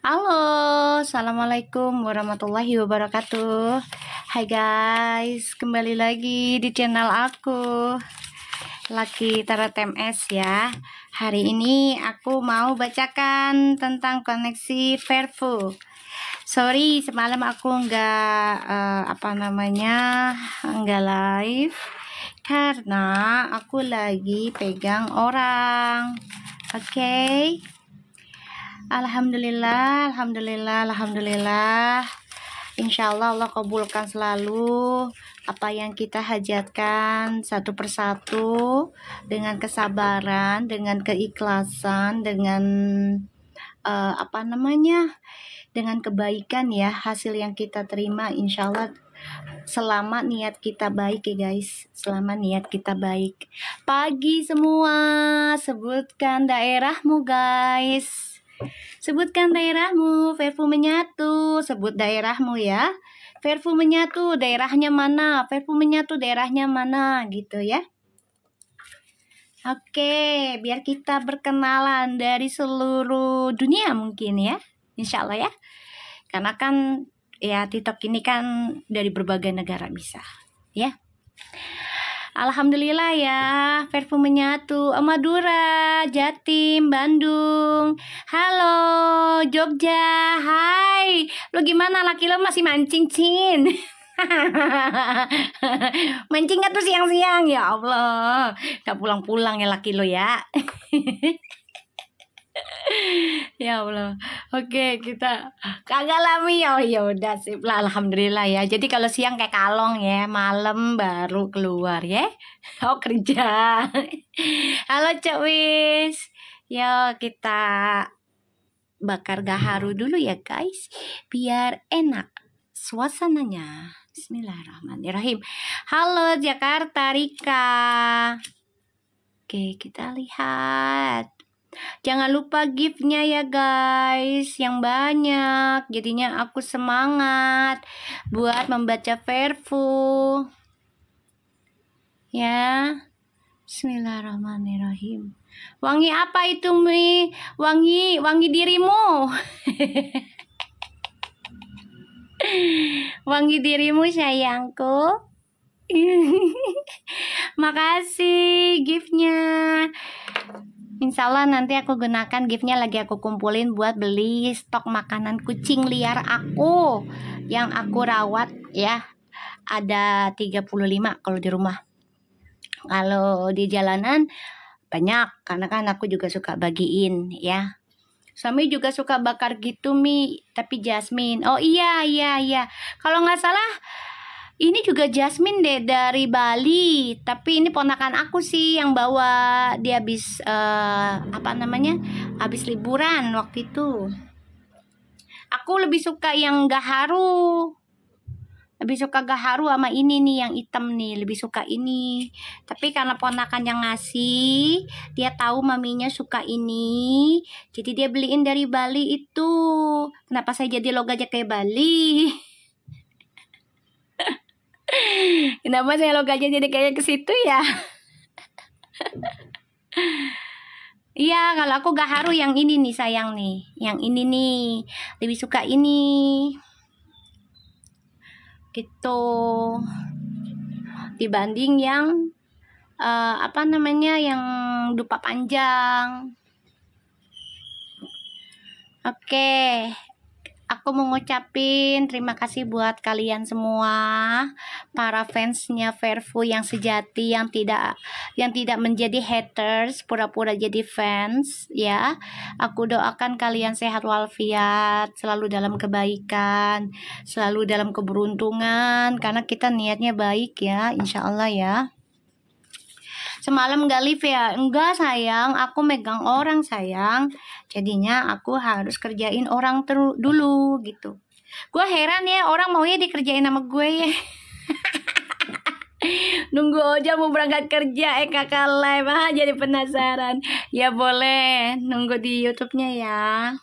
Halo, assalamualaikum warahmatullahi wabarakatuh. Hai guys, kembali lagi di channel aku, Lucky Tarot MS ya. Hari ini aku mau bacakan tentang koneksi Verfu. Sorry, semalam aku nggak live karena aku lagi pegang orang. Oke. Alhamdulillah. Insya Allah Allah kabulkan selalu apa yang kita hajatkan satu persatu dengan kesabaran, dengan keikhlasan, dengan dengan kebaikan ya. Hasil yang kita terima insya Allah selama niat kita baik ya guys, selama niat kita baik. Pagi semua, sebutkan daerahmu guys. Sebutkan daerahmu, Verfu menyatu. Sebut daerahmu ya. Verfu menyatu, daerahnya mana? Verfu menyatu, daerahnya mana? Gitu ya. Oke, biar kita berkenalan dari seluruh dunia mungkin ya. Insya Allah ya. Karena kan ya TikTok ini kan dari berbagai negara bisa ya. Alhamdulillah ya, Verfu menyatu. Madura, Jatim, Bandung. Halo, Jogja. Hai. Lo gimana, laki lo masih mancing, Cin? Mancing gak tuh siang-siang? Ya Allah, gak pulang-pulang ya laki lo ya. Ya Allah. Oke, kita kagak lami. Oh ya udah sip lah, alhamdulillah ya. Jadi kalau siang kayak kalong ya, malam baru keluar ya. Oh kerja. Halo Cak Wis. Yo kita bakar gaharu dulu ya guys, biar enak suasananya. Bismillahirrahmanirrahim. Halo Jakarta, Rika. Oke, kita lihat. Jangan lupa gift-nya ya guys, yang banyak. Jadinya aku semangat buat membaca Verfu. Ya. Bismillahirrahmanirrahim. Wangi apa itu, Mi? Wangi dirimu. Wangi dirimu sayangku. Makasih gift-nya. Insya Allah nanti aku gunakan giftnya, lagi aku kumpulin buat beli stok makanan kucing liar aku yang aku rawat ya. Ada 35 kalau di rumah. Kalau di jalanan banyak, karena kan aku juga suka bagiin ya. Suami juga suka bakar gitu Mi, tapi jasmine. Oh iya. Kalau nggak salah ini juga jasmine deh dari Bali, tapi ini ponakan aku sih yang bawa. Dia habis habis liburan waktu itu. Aku lebih suka yang gaharu. Lebih suka gaharu sama ini nih yang hitam nih, lebih suka ini. Tapi karena ponakan yang ngasih, dia tahu maminya suka ini, jadi dia beliin dari Bali itu. Kenapa saya jadi logatnya kayak Bali? Kenapa saya logatnya jadi kayak ke situ ya? Iya, kalau aku gaharu yang ini nih sayang nih. Yang ini nih, lebih suka ini. Gitu. Dibanding yang yang dupa panjang. Oke. Aku mau ngucapin terima kasih buat kalian semua, para fansnya Verfu yang sejati, yang tidak menjadi haters, pura-pura jadi fans ya. Aku doakan kalian sehat walafiat, selalu dalam kebaikan, selalu dalam keberuntungan, karena kita niatnya baik ya, insya Allah ya. Semalam gak live ya? Enggak sayang, aku megang orang sayang. Jadinya aku harus kerjain orang dulu gitu. Gue heran ya, orang maunya dikerjain sama gue ya. Nunggu aja mau berangkat kerja kakak live. Jadi penasaran. Ya boleh, nunggu di YouTube-nya ya.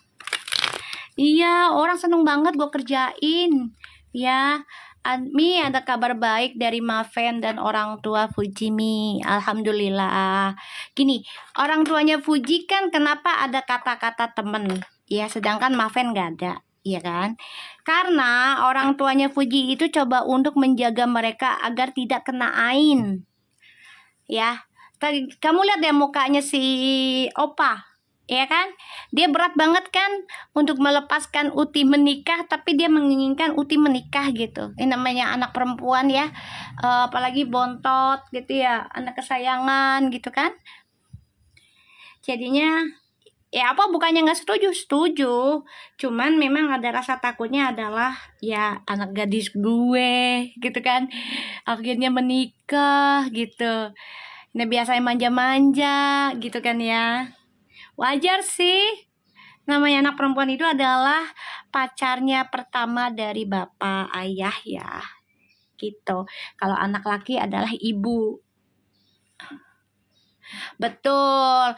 Iya, orang seneng banget gue kerjain ya. Mi, ada kabar baik dari Maven dan orang tua Fuji Mi. Alhamdulillah. Gini, orang tuanya Fuji kan kenapa ada kata-kata temen? Ya, sedangkan Maven nggak ada, ya kan? Karena orang tuanya Fuji itu coba untuk menjaga mereka agar tidak kena ain. Ya, kamu lihat deh mukanya si Opa, ya kan? Dia berat banget kan untuk melepaskan Uti menikah, tapi dia menginginkan Uti menikah gitu. Ini namanya anak perempuan ya, apalagi bontot gitu ya, anak kesayangan gitu kan. Jadinya ya apa bukannya nggak setuju, setuju. Cuman memang ada rasa takutnya adalah ya anak gadis gue gitu kan. Akhirnya menikah gitu. Nah biasanya manja-manja gitu kan ya. Wajar sih. Namanya anak perempuan itu adalah pacarnya pertama dari bapak ayah ya. Gitu. Kalau anak laki adalah ibu. Betul.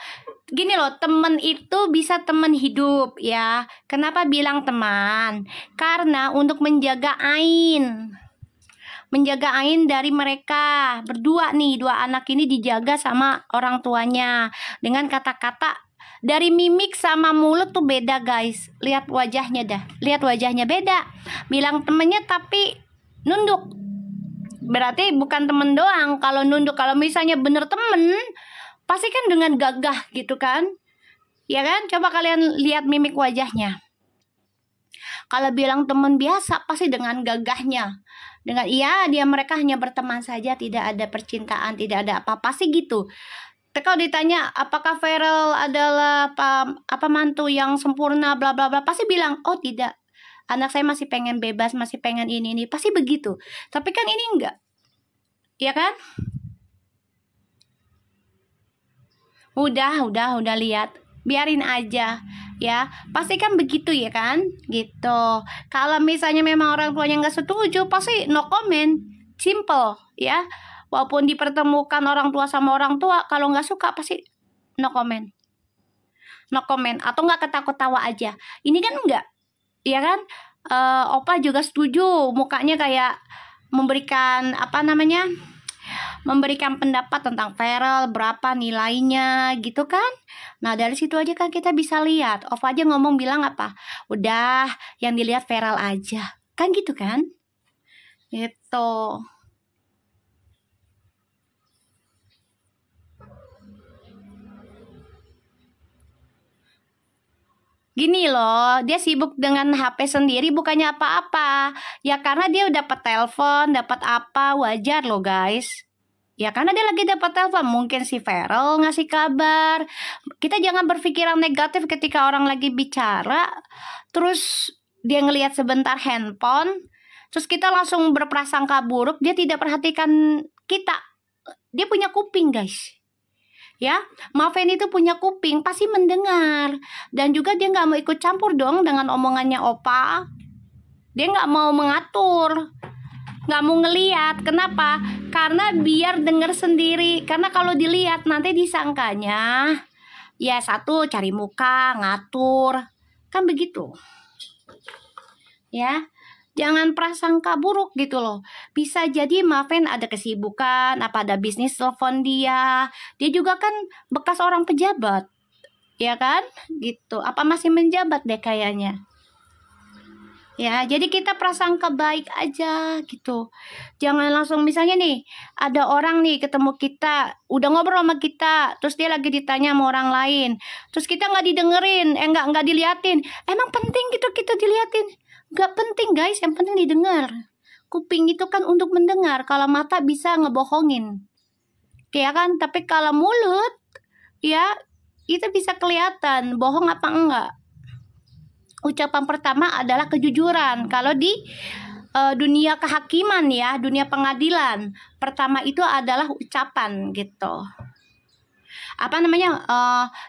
Gini loh, temen itu bisa temen hidup ya. Kenapa bilang teman? Karena untuk menjaga ain. Menjaga ain dari mereka. Berdua nih, dua anak ini dijaga sama orang tuanya. Dengan kata-kata, dari mimik sama mulut tuh beda guys. Lihat wajahnya dah. Lihat wajahnya beda. Bilang temennya tapi nunduk. Berarti bukan temen doang. Kalau nunduk, kalau misalnya bener temen, pasti kan dengan gagah gitu kan. Ya kan? Coba kalian lihat mimik wajahnya. Kalau bilang teman biasa, pasti dengan gagahnya. Dengan iya, mereka hanya berteman saja, tidak ada percintaan, tidak ada apa-apa sih gitu. Tapi kalau ditanya apakah Farel adalah apa mantu yang sempurna bla bla bla, pasti bilang, "Oh, tidak. Anak saya masih pengen bebas, masih pengen ini." Pasti begitu. Tapi kan ini enggak. Ya kan? Udah lihat. Biarin aja ya, pasti kan begitu ya kan gitu. Kalau misalnya memang orang tuanya nggak setuju, pasti no comment, simple ya. Walaupun dipertemukan orang tua sama orang tua, kalau nggak suka pasti no comment, atau nggak ketawa aja. Ini kan enggak ya kan. Opa juga setuju, mukanya kayak memberikan apa namanya, memberikan pendapat tentang Farel, berapa nilainya gitu kan. Nah dari situ aja kan kita bisa lihat. Opa aja ngomong bilang apa, udah yang dilihat Farel aja kan gitu kan gitu. Gini loh, dia sibuk dengan HP sendiri bukannya apa-apa. Ya karena dia dapat telepon, dapat apa, wajar loh guys. Ya karena dia lagi dapat telepon, mungkin si Farel ngasih kabar. Kita jangan berpikiran negatif ketika orang lagi bicara, terus dia ngelihat sebentar handphone, terus kita langsung berprasangka buruk, dia tidak perhatikan kita. Dia punya kuping guys. Ya, Maven itu punya kuping, pasti mendengar. Dan juga dia nggak mau ikut campur dong dengan omongannya Opa. Dia nggak mau mengatur, nggak mau ngeliat. Kenapa? Karena biar denger sendiri. Karena kalau dilihat nanti disangkanya ya satu cari muka, ngatur, kan begitu. Ya, jangan prasangka buruk gitu loh. Bisa jadi Maven ada kesibukan, apa ada bisnis telepon dia. Dia juga kan bekas orang pejabat, ya kan? Gitu. Apa masih menjabat deh kayaknya. Ya, jadi kita prasangka baik aja gitu. Jangan langsung misalnya nih, ada orang nih ketemu kita, udah ngobrol sama kita, terus dia lagi ditanya sama orang lain, terus kita nggak didengerin, nggak diliatin. Emang penting gitu kita diliatin? Nggak penting guys, yang penting didengar. Kuping itu kan untuk mendengar, kalau mata bisa ngebohongin, ya kan? Tapi kalau mulut, ya itu bisa kelihatan bohong apa enggak. Ucapan pertama adalah kejujuran. Kalau di dunia kehakiman ya, dunia pengadilan, pertama itu adalah ucapan gitu. Apa namanya?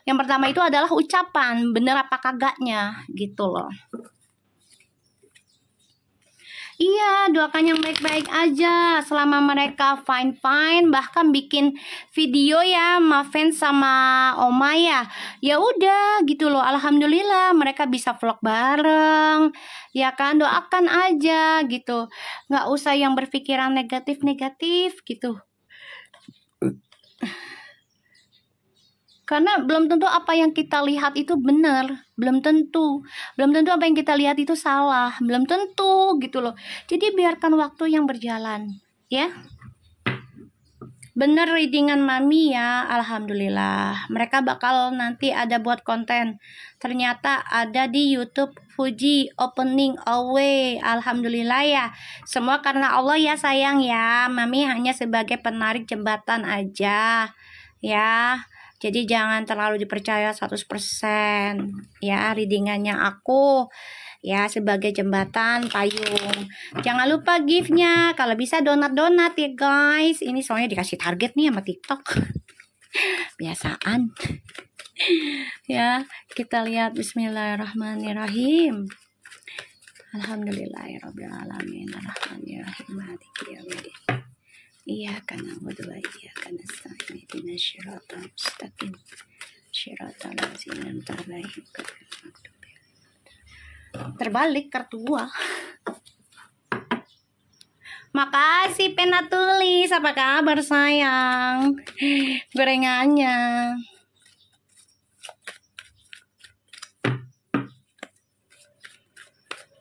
Yang pertama itu adalah ucapan, bener apa kagaknya gitu loh. Iya, doakan yang baik-baik aja selama mereka fine-fine, bahkan bikin video ya Maven sama Oma ya. Ya udah gitu loh. Alhamdulillah mereka bisa vlog bareng. Ya kan, doakan aja gitu. Nggak usah yang berpikiran negatif-negatif gitu. Karena belum tentu apa yang kita lihat itu benar, belum tentu apa yang kita lihat itu salah, belum tentu gitu loh. Jadi biarkan waktu yang berjalan, ya. Bener readingan mami ya, alhamdulillah. Mereka bakal nanti ada buat konten. Ternyata ada di YouTube Fuji opening away, alhamdulillah ya. Semua karena Allah ya sayang ya. Mami hanya sebagai penarik jembatan aja, ya. Jadi jangan terlalu dipercaya 100% ya readingannya aku ya sebagai jembatan payung. Jangan lupa gift-nya. Kalau bisa donat-donat ya guys. Ini soalnya dikasih target nih sama TikTok. Biasaan. Ya, kita lihat bismillahirrahmanirrahim. Alhamdulillahirabbil alamin. Arrahmanirrahim. Maliki yaumiddin. Iyyaka na'budu wa iyyaka nasta'in ihdinas siratal mustaqim siratal ladzina an'amta 'alaihim ghairil maghdubi 'alaihim. Terbalik kartu gua. Makasih pena tulis. Apa kabar sayang? Gorengannya.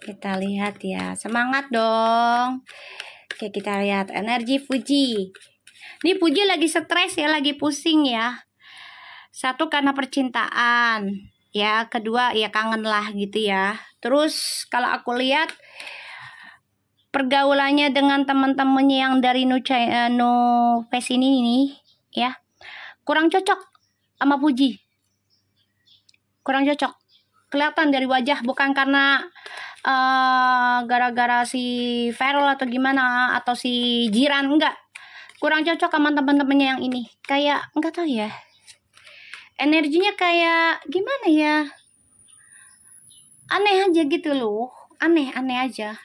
Kita lihat ya. Semangat dong. Oke, kita lihat energi Fuji. Ini Fuji lagi stres ya, lagi pusing ya. Satu karena percintaan, ya. Kedua ya kangen lah gitu ya. Terus kalau aku lihat pergaulannya dengan teman-temannya yang dari No Face ini nih, ya. Kurang cocok sama Fuji. Kurang cocok. Kelihatan dari wajah, bukan karena gara-gara si Feral atau gimana atau si Jiran, enggak. Kurang cocok sama teman-temannya yang ini. Kayak enggak tahu ya. Energinya kayak gimana ya? Aneh aja gitu loh. Aneh aja.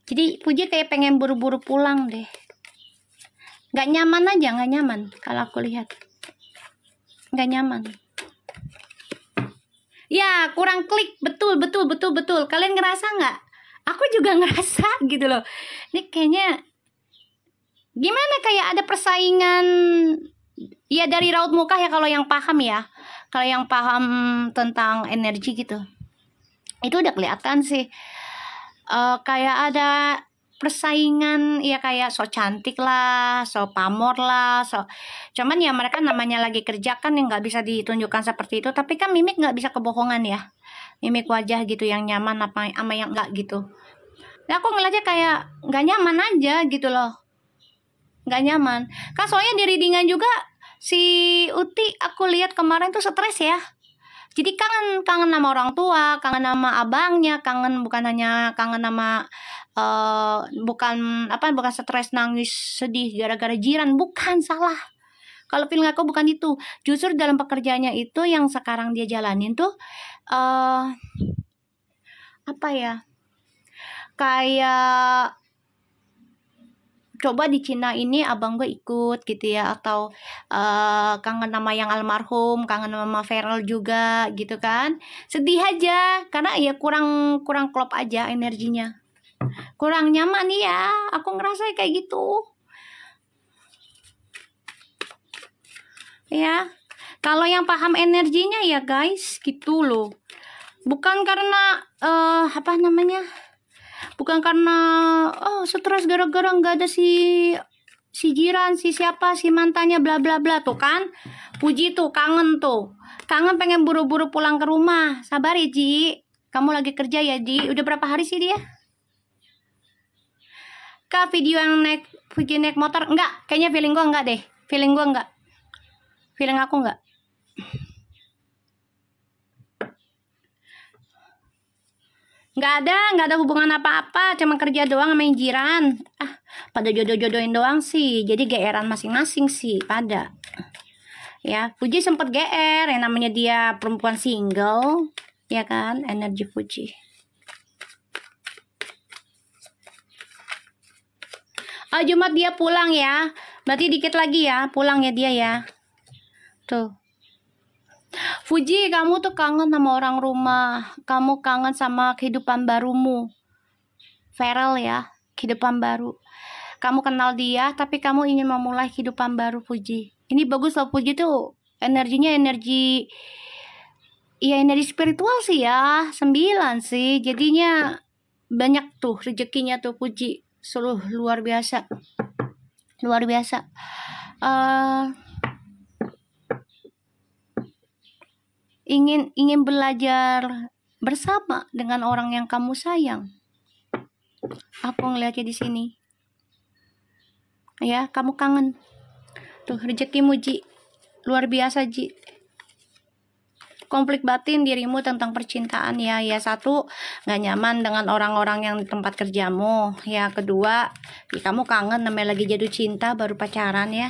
Jadi Puji kayak pengen buru-buru pulang deh. Nggak nyaman aja, nggak nyaman kalau aku lihat. Nggak nyaman. Ya, kurang klik. Betul. Kalian ngerasa nggak? Aku juga ngerasa gitu loh. Ini kayaknya gimana, kayak ada persaingan. Ya dari raut muka ya, kalau yang paham ya. Kalau yang paham tentang energi gitu. Itu udah kelihatan sih. Kayak ada persaingan ya, kayak so cantik lah, so pamor lah, cuman ya mereka namanya lagi kerja kan, yang nggak bisa ditunjukkan seperti itu. Tapi kan mimik nggak bisa kebohongan ya, mimik wajah gitu yang nyaman apa sama yang enggak gitu. Nah, aku ngeliatnya kayak nggak nyaman aja gitu loh, nggak nyaman kan. Soalnya di readingan juga si Uti aku lihat kemarin tuh stres ya. Jadi kangen sama orang tua, kangen sama abangnya, bukan hanya kangen sama bukan stres nangis sedih gara-gara Jiran, bukan, salah. Kalau feeling aku bukan itu. Justru dalam pekerjaannya itu yang sekarang dia jalanin tuh apa ya? Kayak coba di Cina ini abang gue ikut gitu ya, atau kangen sama yang almarhum, kangen sama Feral juga gitu kan. Sedih aja karena ya kurang klop aja energinya. Kurang nyaman ya, aku ngerasa kayak gitu. Ya, kalau yang paham energinya ya guys, gitu loh. Bukan karena bukan karena stres gara-gara nggak ada si Jiran, si siapa, si mantannya bla bla bla tuh kan. Puji tuh kangen pengen buru-buru pulang ke rumah. Sabar ya Ji, kamu lagi kerja ya Ji. Udah berapa hari sih dia? Kak, video yang Puji naik motor enggak, kayaknya feeling aku enggak. Nggak ada hubungan apa-apa, cuma kerja doang sama yang Jiran. Pada jodoh-jodohin doang sih, jadi GR-an masing-masing sih pada. Ya, Puji sempet GR, yang namanya dia perempuan single, ya kan, energi Puji. Jumat dia pulang ya, berarti dikit lagi ya, pulang ya dia ya. Tuh. Fuji, kamu tuh kangen sama orang rumah, kamu kangen sama kehidupan barumu. Feral ya, kehidupan baru. Kamu kenal dia, tapi kamu ingin memulai kehidupan baru Fuji, Ini bagus loh Puji tuh. Energinya energi, ya energi spiritual sih ya. 9 sih. Jadinya banyak tuh rezekinya tuh Puji. Luar biasa. Luar biasa. Ingin belajar bersama dengan orang yang kamu sayang. Aku ngeliatnya di sini. Ya, kamu kangen. Tuh rezekimu Ji. Luar biasa Ji. Konflik batin dirimu tentang percintaan ya. Ya satu, gak nyaman dengan orang-orang yang di tempat kerjamu. Ya kedua, ya kamu kangen namanya lagi jatuh cinta baru pacaran ya.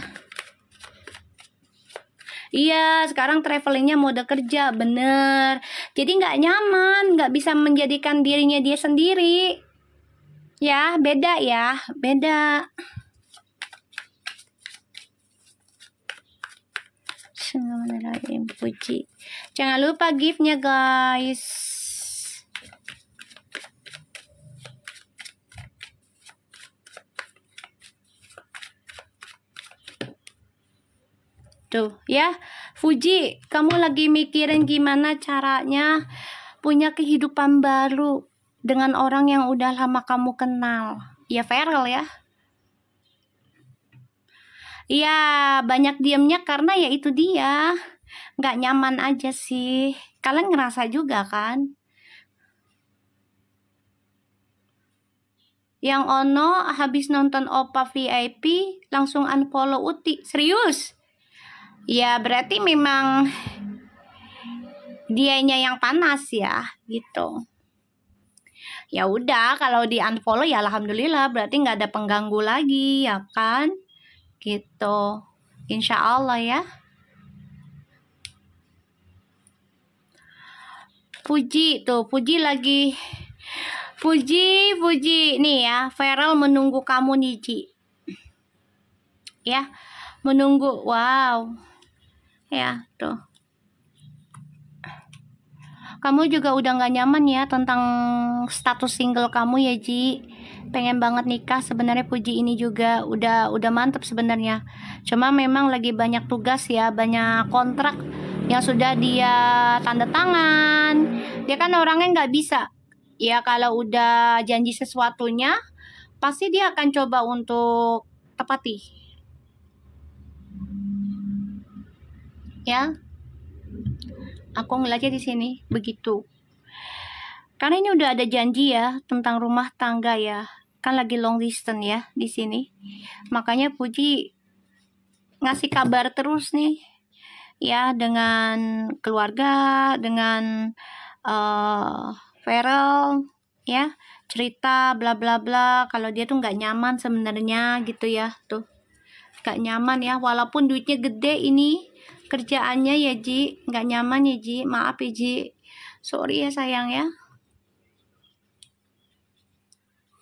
Iya, sekarang travelingnya mode kerja, bener. Jadi nggak nyaman, nggak bisa menjadikan dirinya dia sendiri. Ya, beda ya, beda. Puji. Jangan lupa gift-nya guys. Tuh ya, Fuji, kamu lagi mikirin gimana caranya punya kehidupan baru dengan orang yang udah lama kamu kenal. Ya Feral ya. Iya, banyak diemnya karena ya itu dia. Nggak nyaman aja sih. Kalian ngerasa juga kan? Yang Ono habis nonton Oppa VIP langsung unfollow Uti. Serius? Ya berarti memang dianya yang panas ya gitu. Ya udah kalau di unfollow ya alhamdulillah, berarti nggak ada pengganggu lagi ya kan gitu, insya Allah ya. Puji tuh, Puji lagi Puji nih ya, Feral menunggu kamu nih Ci ya, menunggu. Wow ya tuh, kamu juga udah nggak nyaman ya tentang status single kamu ya Ji. Pengen banget nikah sebenarnya Puji ini juga udah mantep sebenarnya. Cuma memang lagi banyak tugas ya, banyak kontrak yang sudah dia tanda tangan. Dia kan orangnya nggak bisa. Ya kalau udah janji sesuatunya pasti dia akan coba untuk tepati. Ya. Aku ngeliatnya di sini begitu. Karena ini udah ada janji ya tentang rumah tangga ya. Kan lagi long distance ya di sini. Makanya Puji ngasih kabar terus nih. Ya dengan keluarga, dengan Feral ya, cerita bla bla bla kalau dia tuh nggak nyaman sebenarnya gitu ya. Tuh. Nggak nyaman ya, walaupun duitnya gede ini. Kerjaannya ya Ji, nggak nyaman ya Ji, maaf ya Ji, sorry ya sayang ya.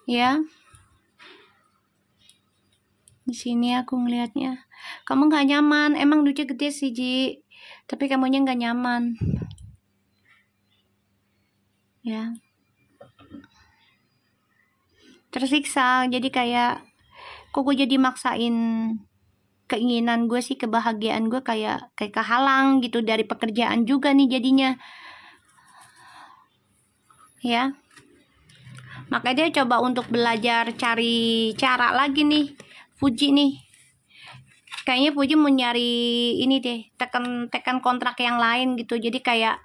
Ya, di sini aku ngelihatnya, kamu nggak nyaman, emang duitnya gede sih Ji, tapi kamunya nggak nyaman. Ya, tersiksa, jadi kayak, kok gue jadi maksain keinginan gue sih, kebahagiaan gue kayak kehalang gitu dari pekerjaan juga nih jadinya. Ya. Makanya dia coba untuk belajar cari cara lagi nih Fuji nih. Kayaknya Fuji mau nyari ini deh, tekan kontrak yang lain gitu. Jadi kayak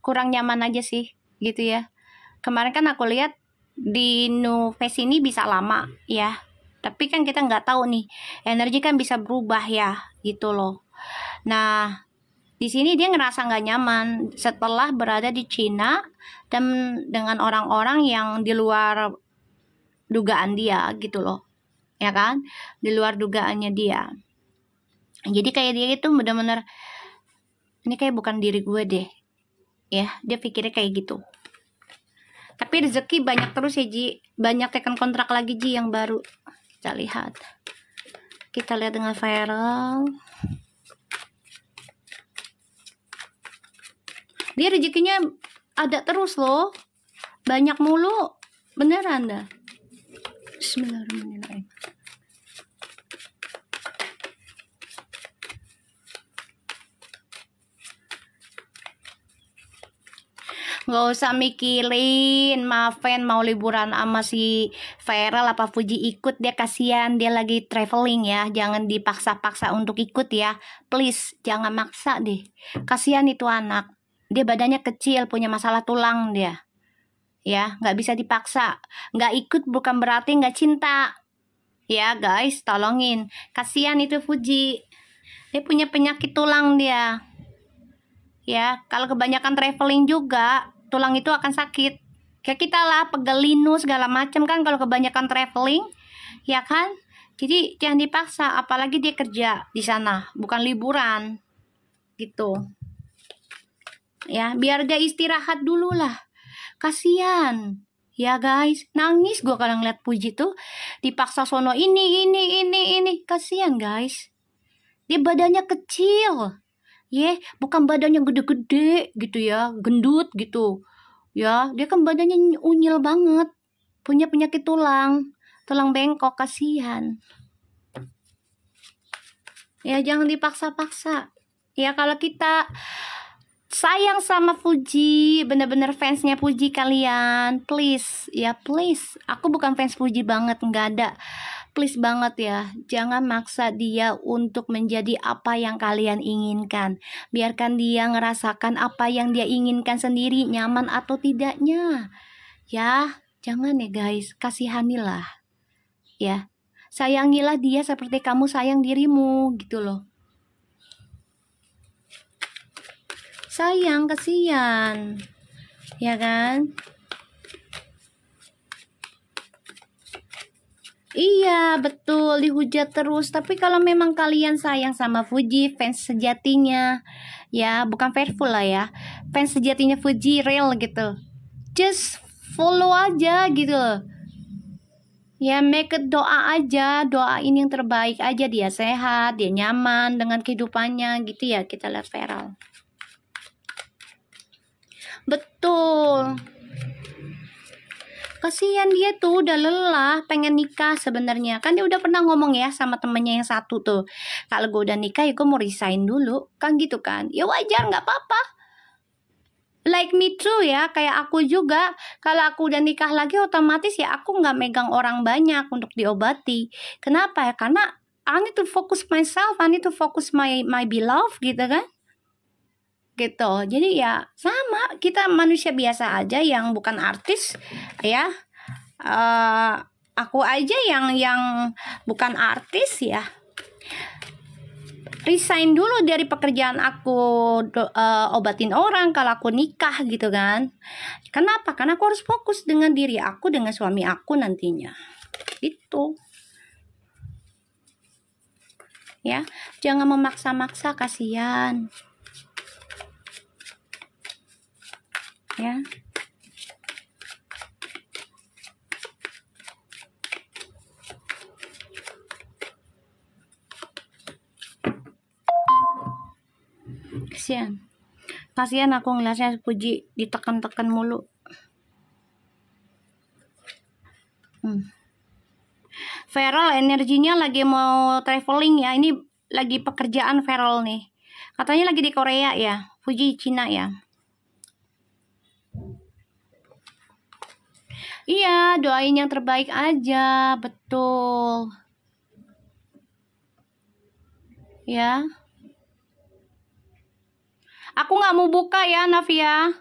kurang nyaman aja sih gitu ya. Kemarin kan aku lihat di New Face ini bisa lama ya. Tapi kan kita nggak tahu nih, energi kan bisa berubah ya, gitu loh. Nah, di sini dia ngerasa nggak nyaman setelah berada di Cina dan dengan orang-orang yang di luar dugaan dia, gitu loh, ya kan? Di luar dugaannya dia. Jadi kayak dia itu benar-benar ini kayak bukan diri gue deh, ya. Dia pikirnya kayak gitu. Tapi rezeki banyak terus ya Ji, banyak tekan kontrak lagi Ji yang baru. Kita lihat dengan Feral. Dia rezekinya ada terus loh, banyak mulu, beneran dah. Bismillahirrahmanirrahim. Nggak usah mikirin Maven mau liburan sama si Feral apa Fuji ikut, dia kasihan, dia lagi traveling ya. Jangan dipaksa-paksa untuk ikut ya. Please, jangan maksa deh. Kasihan itu anak. Dia badannya kecil, punya masalah tulang dia. Ya, nggak bisa dipaksa. Nggak ikut bukan berarti nggak cinta. Ya guys, tolongin. Kasihan itu Fuji. Dia punya penyakit tulang dia. Ya, kalau kebanyakan traveling juga tulang itu akan sakit. Kayak kita lah, pegel linu segala macam kan kalau kebanyakan traveling, ya kan? Jadi jangan dipaksa, apalagi dia kerja di sana, bukan liburan. Gitu. Ya, biar dia istirahat dulu lah. Kasihan. Ya guys, nangis gua kalau ngeliat Puji tuh dipaksa sono ini. Kasihan guys. Dia badannya kecil. Bukan badannya gede-gede gitu ya, gendut gitu. Ya, dia kan badannya unyil banget. Punya penyakit tulang bengkok, kasihan. Ya, jangan dipaksa-paksa. Ya, kalau kita sayang sama Fuji, bener-bener fansnya Fuji kalian, please, ya please. Aku bukan fans Fuji banget, nggak ada. Please banget ya, jangan maksa dia untuk menjadi apa yang kalian inginkan. Biarkan dia ngerasakan apa yang dia inginkan sendiri, nyaman atau tidaknya. Ya, jangan ya guys, kasihanilah. Ya, sayangilah dia seperti kamu sayang dirimu, gitu loh. Sayang, kasihan. Ya kan? Iya, betul, dihujat terus. Tapi kalau memang kalian sayang sama Fuji, fans sejatinya, ya, bukan faithful lah ya, fans sejatinya Fuji real gitu, just follow aja gitu loh. Ya, make it doa aja, doain yang terbaik aja, dia sehat, dia nyaman dengan kehidupannya gitu ya, kita lihat Feral. Betul. Kasihan dia tuh udah lelah, pengen nikah sebenarnya. Kan dia udah pernah ngomong ya sama temennya yang satu tuh, kalau gue udah nikah ya gue mau resign dulu, kan gitu kan. Ya wajar, nggak apa-apa. Like me too ya, kayak aku juga. Kalau aku udah nikah lagi otomatis ya aku nggak megang orang banyak untuk diobati. Kenapa ya? Karena I need to focus myself, I need to focus my beloved gitu kan. Gitu. Jadi ya sama, kita manusia biasa aja yang bukan artis ya. Aku aja yang bukan artis ya, resign dulu dari pekerjaan aku, obatin orang kalau aku nikah gitu kan. Kenapa? Karena aku harus fokus dengan diri aku, dengan suami aku nantinya. Itu ya, jangan memaksa-maksa, kasihan. Ya. Kasihan aku ngeliatnya Puji ditekan-tekan mulu. Feral energinya lagi mau traveling ya, ini lagi pekerjaan Feral nih. Katanya lagi di Korea ya, Fuji Cina ya. Iya, doain yang terbaik aja, betul. Ya. Aku nggak mau buka ya, Navia.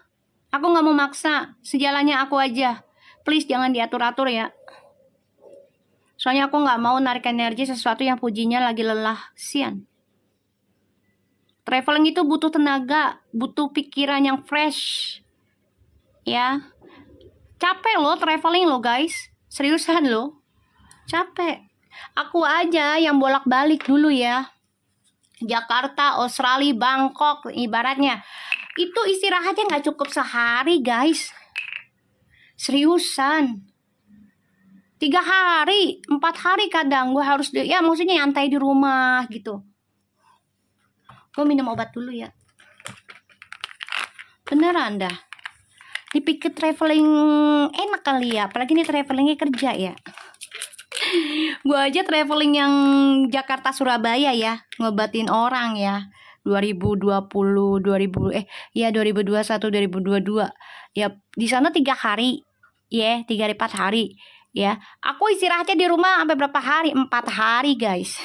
Aku nggak mau maksa, sejalannya aku aja. Please jangan diatur-atur ya. Soalnya aku nggak mau narik energi sesuatu yang Fujinya lagi lelah, sian. Traveling itu butuh tenaga, butuh pikiran yang fresh. Ya. Capek loh traveling loh guys, seriusan loh, capek. Aku aja yang bolak-balik dulu ya, Jakarta, Australia, Bangkok, ibaratnya itu istirahatnya nggak cukup sehari guys, seriusan. 3 hari, 4 hari kadang gue harus ya maksudnya nyantai di rumah gitu. Gue minum obat dulu ya, beneran dah. Dipikir traveling enak kali ya, apalagi ini travelingnya kerja ya. Gue aja traveling yang Jakarta Surabaya ya, ngobatin orang ya. 2021 2022 Ya di sana 3 hari, ya 3 hari 4 hari, ya. Aku istirahatnya di rumah sampai berapa hari? 4 hari guys.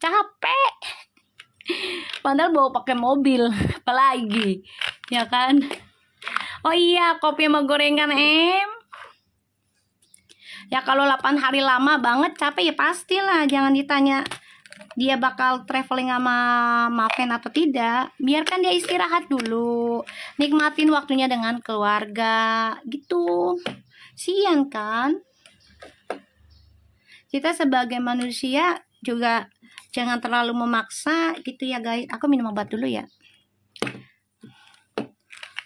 Capek. Padahal bawa pakai mobil, apalagi, ya kan? Oh iya, kopi sama gorengan Ya kalau 8 hari lama banget capek ya pastilah, jangan ditanya dia bakal traveling sama Maven atau tidak. Biarkan dia istirahat dulu, nikmatin waktunya dengan keluarga gitu. Sian kan? Kita sebagai manusia juga jangan terlalu memaksa gitu ya guys. Aku minum obat dulu ya.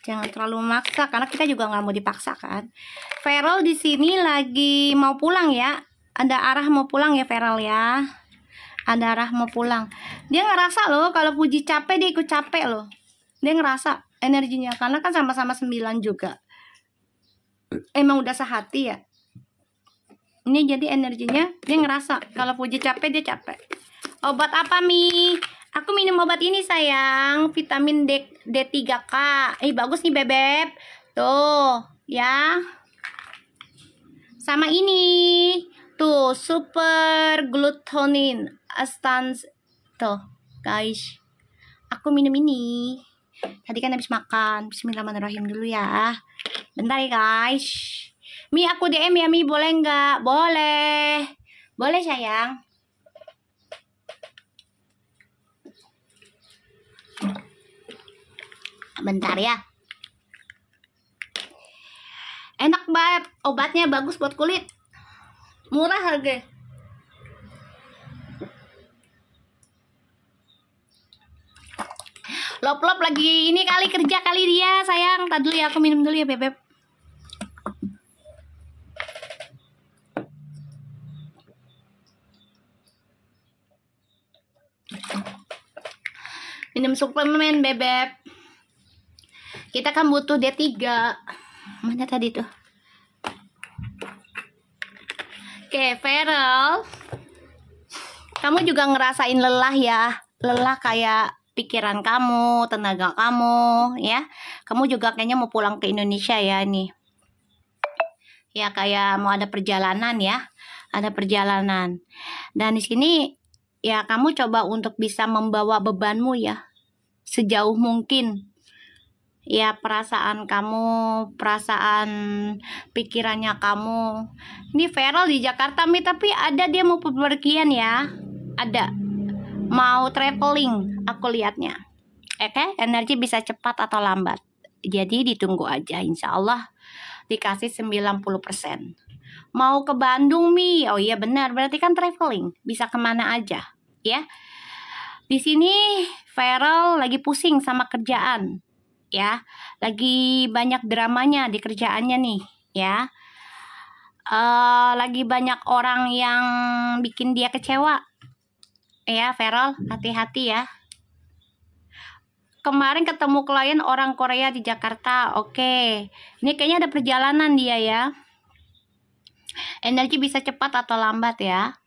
Jangan terlalu memaksa karena kita juga nggak mau dipaksa kan. Feral di sini lagi mau pulang ya. Ada arah mau pulang ya Feral ya. Ada arah mau pulang. Dia ngerasa loh kalau Puji capek, dia ikut capek loh. Dia ngerasa energinya karena kan sama-sama 9 juga. Emang udah sehati ya. Ini jadi energinya dia ngerasa kalau Puji capek, dia capek. Obat apa Mi? Aku minum obat ini sayang, vitamin D3K. Bagus nih Bebeb. Tuh, ya. Sama ini. Tuh, super glutonin astans. Tuh, guys. Aku minum ini. Tadi kan habis makan. Bismillahirrahmanirrahim dulu ya. Bentar ya guys. Mi, aku DM ya Mi, boleh nggak? Boleh. Boleh sayang. Bentar ya. Enak banget, obatnya bagus buat kulit. Murah harga. Lop-lop lagi ini kali kerja kali dia sayang. Tadi dulu ya, aku minum dulu ya Bebeb. Minum suplemen Bebeb. Kita kan butuh D3. Mana tadi tuh? Oke, Feral. Kamu juga ngerasain lelah ya. Lelah kayak pikiran kamu, tenaga kamu, ya. Kamu juga kayaknya mau pulang ke Indonesia ya nih. Ya kayak mau ada perjalanan ya. Ada perjalanan. Dan di sini ya kamu coba untuk bisa membawa bebanmu ya. Sejauh mungkin. Ya perasaan kamu, perasaan pikirannya kamu. Ini Feral di Jakarta Mi, tapi ada dia mau bepergian ya. Ada. Mau traveling aku lihatnya. Oke, energi bisa cepat atau lambat. Jadi ditunggu aja, insya Allah dikasih 90%. Mau ke Bandung Mi. Oh iya benar, berarti kan traveling. Bisa kemana aja ya. Di sini Feral lagi pusing sama kerjaan. Ya, lagi banyak dramanya di kerjaannya nih, ya. Lagi banyak orang yang bikin dia kecewa. Ya, Feral, hati-hati ya. Kemarin ketemu klien orang Korea di Jakarta. Oke. Ini kayaknya ada perjalanan dia ya. Energi bisa cepat atau lambat ya.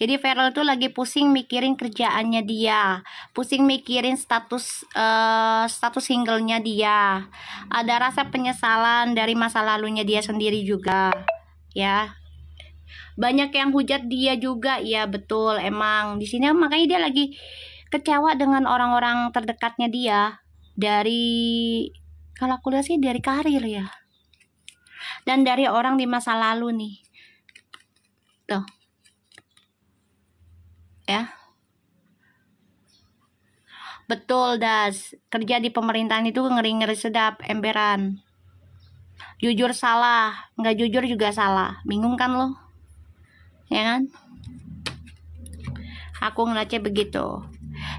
Jadi Feral tuh lagi pusing mikirin kerjaannya dia, pusing mikirin status singlenya dia. Ada rasa penyesalan dari masa lalunya dia sendiri juga, ya. Banyak yang hujat dia juga, ya betul. Emang di sini makanya dia lagi kecewa dengan orang-orang terdekatnya dia. Dari kalau aku lihat sih dari karir ya, dan dari orang di masa lalu nih, tuh. Ya. Betul Das, kerja di pemerintahan itu ngeri-ngeri sedap, emberan. Jujur salah, nggak jujur juga salah. Bingung kan lo? Ya kan? Aku ngeliatnya begitu.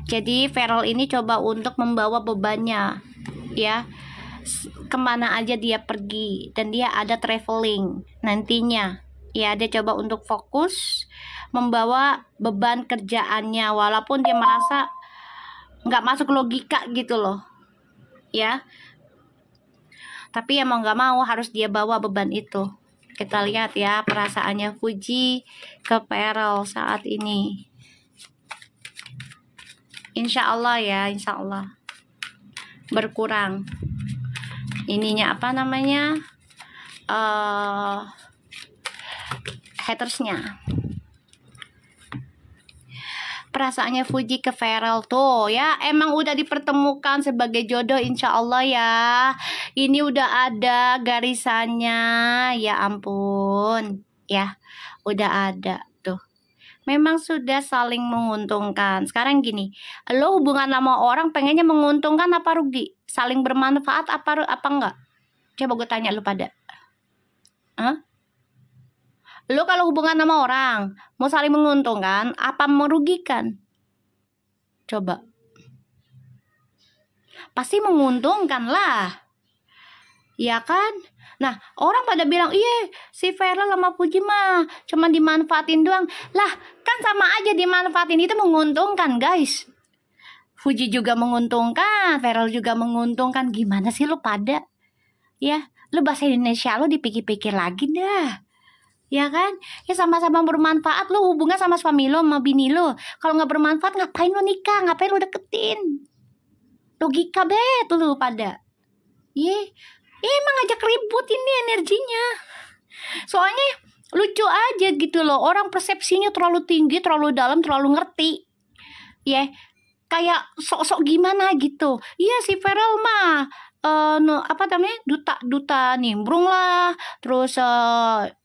Jadi Feral ini coba untuk membawa bebannya, ya. Kemana aja dia pergi, dan dia ada traveling nantinya. Ya, dia coba untuk fokus membawa beban kerjaannya walaupun dia merasa nggak masuk logika gitu loh ya, tapi ya mau nggak mau harus dia bawa beban itu. Kita lihat ya perasaannya Puji ke Feral saat ini. Insya Allah ya, insya Allah berkurang. ininya apa namanya, hatersnya. Perasaannya Fuji ke Feral tuh ya, emang udah dipertemukan sebagai jodoh insya Allah ya. Ini udah ada garisannya, ya ampun ya, udah ada tuh. Memang sudah saling menguntungkan. Sekarang gini, lo hubungan sama orang pengennya menguntungkan apa rugi? Saling bermanfaat apa enggak? Coba gue tanya lu pada. Hah? Lo kalau hubungan sama orang mau saling menguntungkan apa merugikan? Coba. Pasti menguntungkan lah. Ya kan? Nah, orang pada bilang, iya si Feral sama Fuji mah cuma dimanfaatin doang. Lah, kan sama aja dimanfaatin, itu menguntungkan guys. Fuji juga menguntungkan, Feral juga menguntungkan. Gimana sih lu pada? Ya, lu bahasa Indonesia lu dipikir-pikir lagi dah. Ya kan? Ya sama-sama bermanfaat. Lu hubungan sama suami lu, sama bini lu. Kalau nggak bermanfaat ngapain lu nikah? Ngapain lu deketin? Logika bet lu pada. Emang ngajak ribut ini energinya. Soalnya lucu aja gitu loh. Orang persepsinya terlalu tinggi, terlalu dalam, terlalu ngerti. Kayak sok-sok gimana gitu. Iya si Feral mah apa namanya, duta nimbrung lah, terus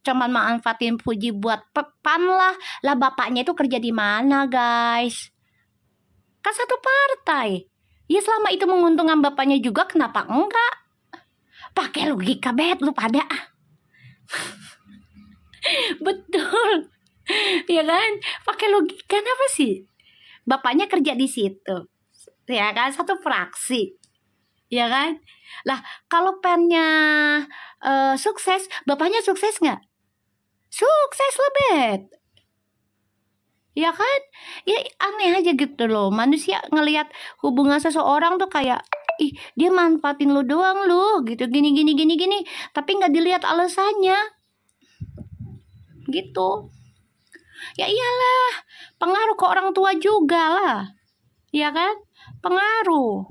cuman manfaatin Fuji buat pepan lah bapaknya itu kerja di mana guys, kan satu partai ya, selama itu menguntungkan bapaknya juga kenapa enggak? Pakai logika bet lu pada. Betul ya kan, pakai logika apa sih, bapaknya kerja di situ ya kan, satu fraksi ya kan. Lah kalau pennya sukses, bapaknya sukses nggak? Sukses lah bet, ya kan. Ya aneh aja gitu loh, manusia ngelihat hubungan seseorang tuh kayak, ih dia manfaatin lu doang lu gitu, gini tapi nggak dilihat alasannya gitu. Ya iyalah, pengaruh ke orang tua juga lah, ya kan, pengaruh.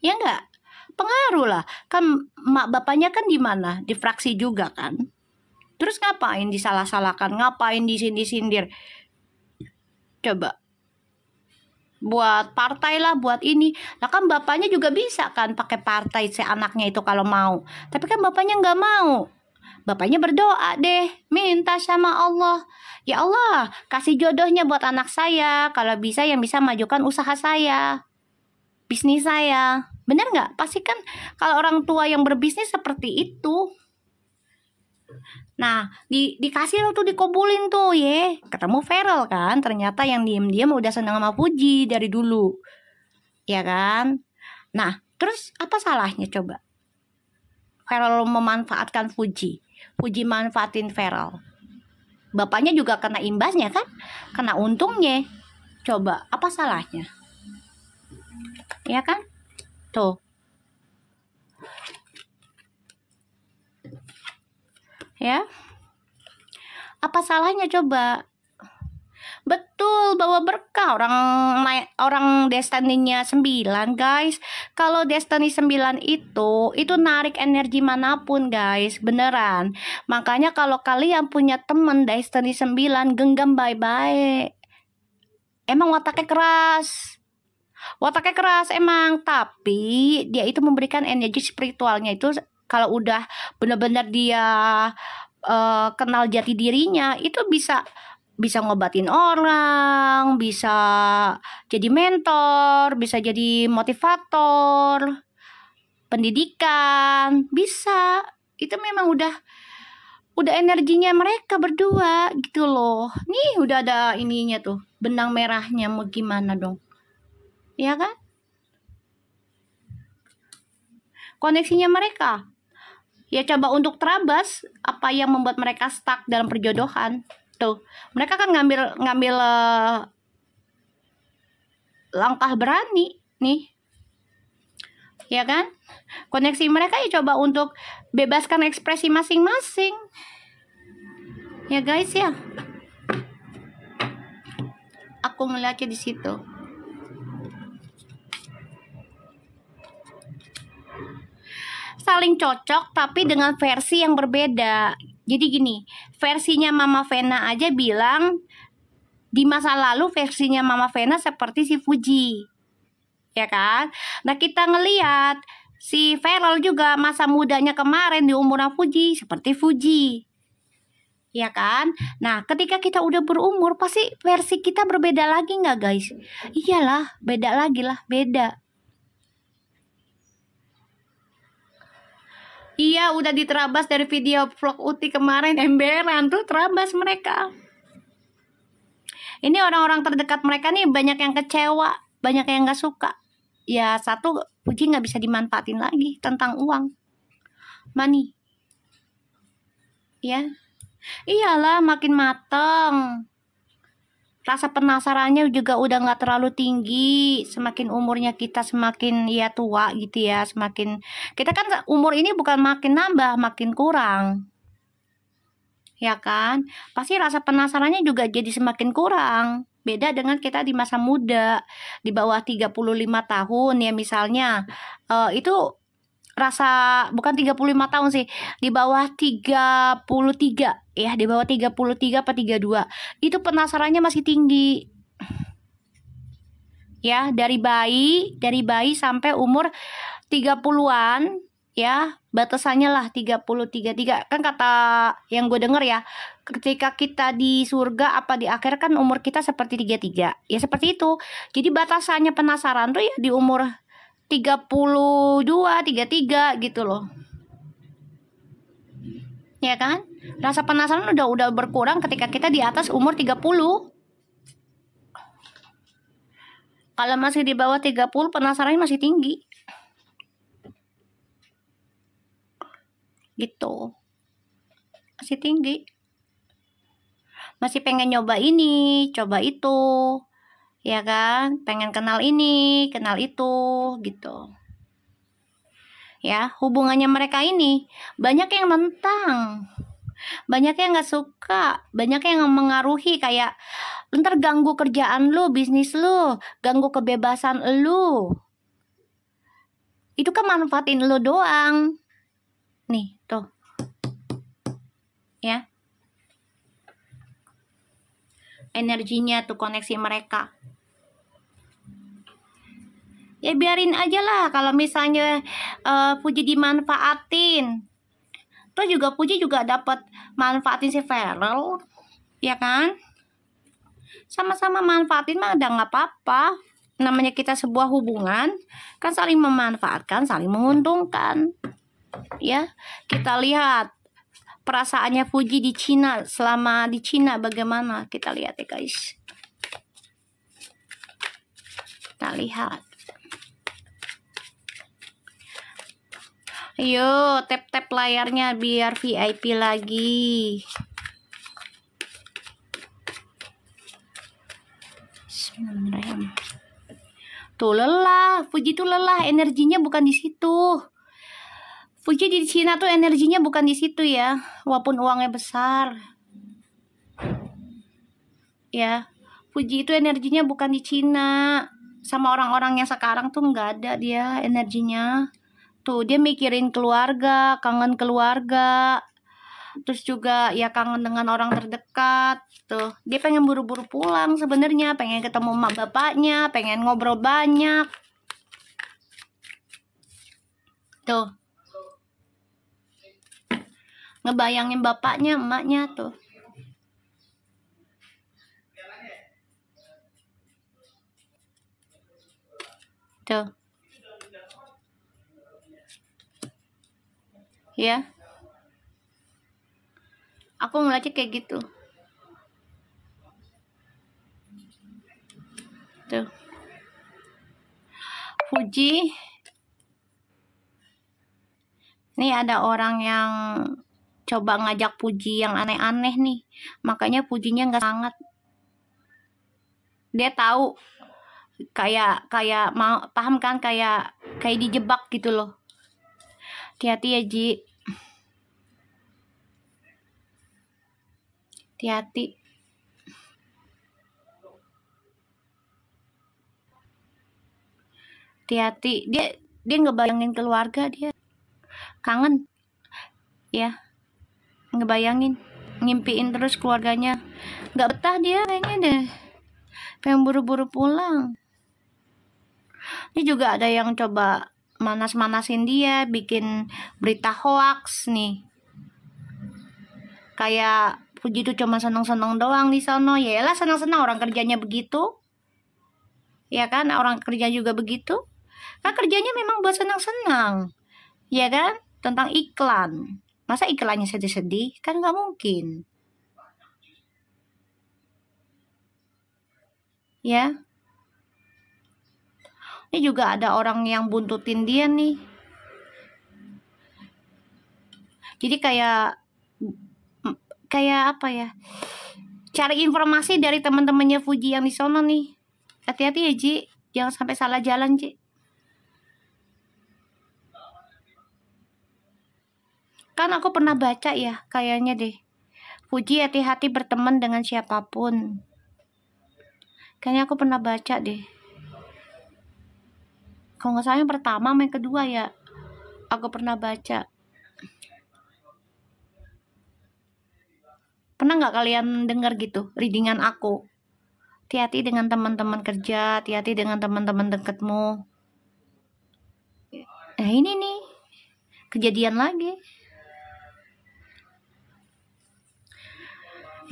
Ya enggak? Pengaruh lah. Kan mak bapaknya kan di mana? Di fraksi juga kan. Terus ngapain disalah-salahkan? Ngapain disindir-sindir? Coba. Buat partai lah, buat ini. Nah kan bapaknya juga bisa kan pakai partai si anaknya itu kalau mau. Tapi kan bapaknya nggak mau. Bapaknya berdoa deh, minta sama Allah. Ya Allah, kasih jodohnya buat anak saya. Kalau bisa yang bisa majukan usaha saya, bisnis saya. Bener nggak? Pasti kan kalau orang tua yang berbisnis seperti itu. Nah, dikasih lo tuh, dikabulin tuh ya. Ketemu Feral kan, ternyata yang diem-diem udah seneng sama Fuji dari dulu. Ya kan? Nah, terus apa salahnya coba? Feral memanfaatkan Fuji. Fuji manfaatin Feral. Bapaknya juga kena imbasnya kan? Kena untungnya. Coba, apa salahnya? Ya kan? Tuh. Ya. Apa salahnya coba? Betul, bawa berkah. Orang destininya 9 guys. Kalau destiny 9 itu narik energi manapun guys, beneran. Makanya kalau kalian punya temen destiny 9, genggam baik-baik. Emang wataknya keras. Wataknya keras emang, tapi dia itu memberikan energi spiritualnya itu kalau udah benar-benar dia kenal jati dirinya, itu bisa ngobatin orang, bisa jadi mentor, bisa jadi motivator, pendidikan, bisa. Itu memang udah energinya mereka berdua gitu loh. Nih udah ada ininya tuh, benang merahnya, mau gimana dong? Ya kan? Koneksinya mereka. Ya coba untuk terabas apa yang membuat mereka stuck dalam perjodohan. Tuh, mereka kan ngambil langkah berani nih. Ya kan? Koneksi mereka ya coba untuk bebaskan ekspresi masing-masing. Ya guys ya. Aku melihatnya di situ. saling cocok tapi dengan versi yang berbeda. Jadi gini, versinya Mama Vena aja bilang di masa lalu versinya Mama Vena seperti si Fuji, ya kan? Nah kita ngelihat si Feral juga masa mudanya kemarin di umuran Fuji seperti Fuji, ya kan? Nah ketika kita udah berumur pasti versi kita berbeda lagi nggak guys? Iyalah, beda lagi lah, beda. Iya, udah diterabas dari video vlog Uti kemarin, emberan tuh terabas mereka. Ini orang-orang terdekat mereka nih banyak yang kecewa, banyak yang nggak suka. Ya satu, Puji nggak bisa dimanfaatin lagi tentang uang, money. Ya, iyalah makin mateng. Rasa penasarannya juga udah nggak terlalu tinggi. Semakin umurnya kita semakin ya tua gitu ya. Semakin kita kan umur ini bukan makin nambah, makin kurang. Ya kan? Pasti rasa penasarannya juga jadi semakin kurang. Beda dengan kita di masa muda, di bawah 35 tahun ya misalnya. Itu rasa bukan 35 tahun sih, di bawah 33 ya, di bawah 33 apa 32. Itu penasarannya masih tinggi. Ya, dari bayi sampai umur 30-an ya, batasannya lah 33 kan kata yang gue denger ya, ketika kita di surga apa di akhir kan umur kita seperti 33 ya, seperti itu. Jadi batasannya penasaran tuh ya di umur 32 33 gitu loh, ya kan? Rasa penasaran udah berkurang ketika kita di atas umur 30. Kalau masih di bawah 30 penasarannya masih tinggi gitu, masih tinggi, masih pengen nyoba ini, coba itu, ya kan? Pengen kenal ini, kenal itu, gitu. Ya, hubungannya mereka ini banyak yang mentang, banyak yang nggak suka, banyak yang mengaruhi kayak ntar ganggu kerjaan lu, bisnis lu, ganggu kebebasan lu. Itu kan manfaatin lu doang. Nih, tuh. Ya. Energinya tuh koneksi mereka. Ya biarin aja lah kalau misalnya Puji dimanfaatin. Tuh juga Puji juga dapat manfaatin si Feral, ya kan? Sama-sama manfaatin mah udah nggak apa-apa. Namanya kita sebuah hubungan kan saling memanfaatkan, saling menguntungkan. Ya, kita lihat perasaannya Fuji di Cina, selama di Cina bagaimana, kita lihat ya guys. Kita lihat. Ayo tap-tap layarnya biar VIP lagi. Bismillahirrahmanirrahim. Tuh lelah, Fuji tuh lelah, energinya bukan di situ. Fuji di Cina tuh energinya bukan di situ ya, walaupun uangnya besar. Ya, Fuji itu energinya bukan di Cina. Sama orang-orang yang sekarang tuh nggak ada dia energinya. Tuh dia mikirin keluarga, kangen keluarga. Terus juga ya kangen dengan orang terdekat. Tuh, dia pengen buru-buru pulang sebenarnya, pengen ketemu emak bapaknya, pengen ngobrol banyak. Tuh. Ngebayangin bapaknya, emaknya tuh. Tuh. Ya. Aku ngeliatnya kayak gitu. Tuh. Fuji. Nih ada orang yang coba ngajak Puji yang aneh-aneh nih, makanya Pujinya nggak sangat. Dia tahu kayak mau paham kan, kayak dijebak gitu loh. Hati-hati ya Ji, hati-hati. Hati-hati, dia ngebayangin keluarga dia. Kangen ya, ngebayangin, ngimpiin terus keluarganya. Nggak betah dia kayaknya deh, pengen buru-buru pulang. Ini juga ada yang coba manas-manasin dia, bikin berita hoax nih. Kayak Puji tuh cuma seneng-seneng doang di sono. Yaelah, seneng-seneng, orang kerjanya begitu. Ya kan, orang kerja juga begitu. Kan kerjanya memang buat senang-senang. Ya kan, tentang iklan. Masa iklannya sedih-sedih? Kan nggak mungkin. Ya. Ini juga ada orang yang buntutin dia nih. Jadi kayak apa ya? Cari informasi dari teman-temannya Fuji yang di sono nih. Hati-hati ya, Ji. Jangan sampai salah jalan, Ji. Kan aku pernah baca ya, kayaknya deh. Fuji hati-hati berteman dengan siapapun. Kayaknya aku pernah baca deh. Kalau nggak salah yang pertama, yang kedua ya. Aku pernah baca. Pernah nggak kalian dengar gitu, readingan aku? Hati-hati dengan teman-teman kerja, hati-hati dengan teman-teman dekatmu. Nah ini nih, kejadian lagi.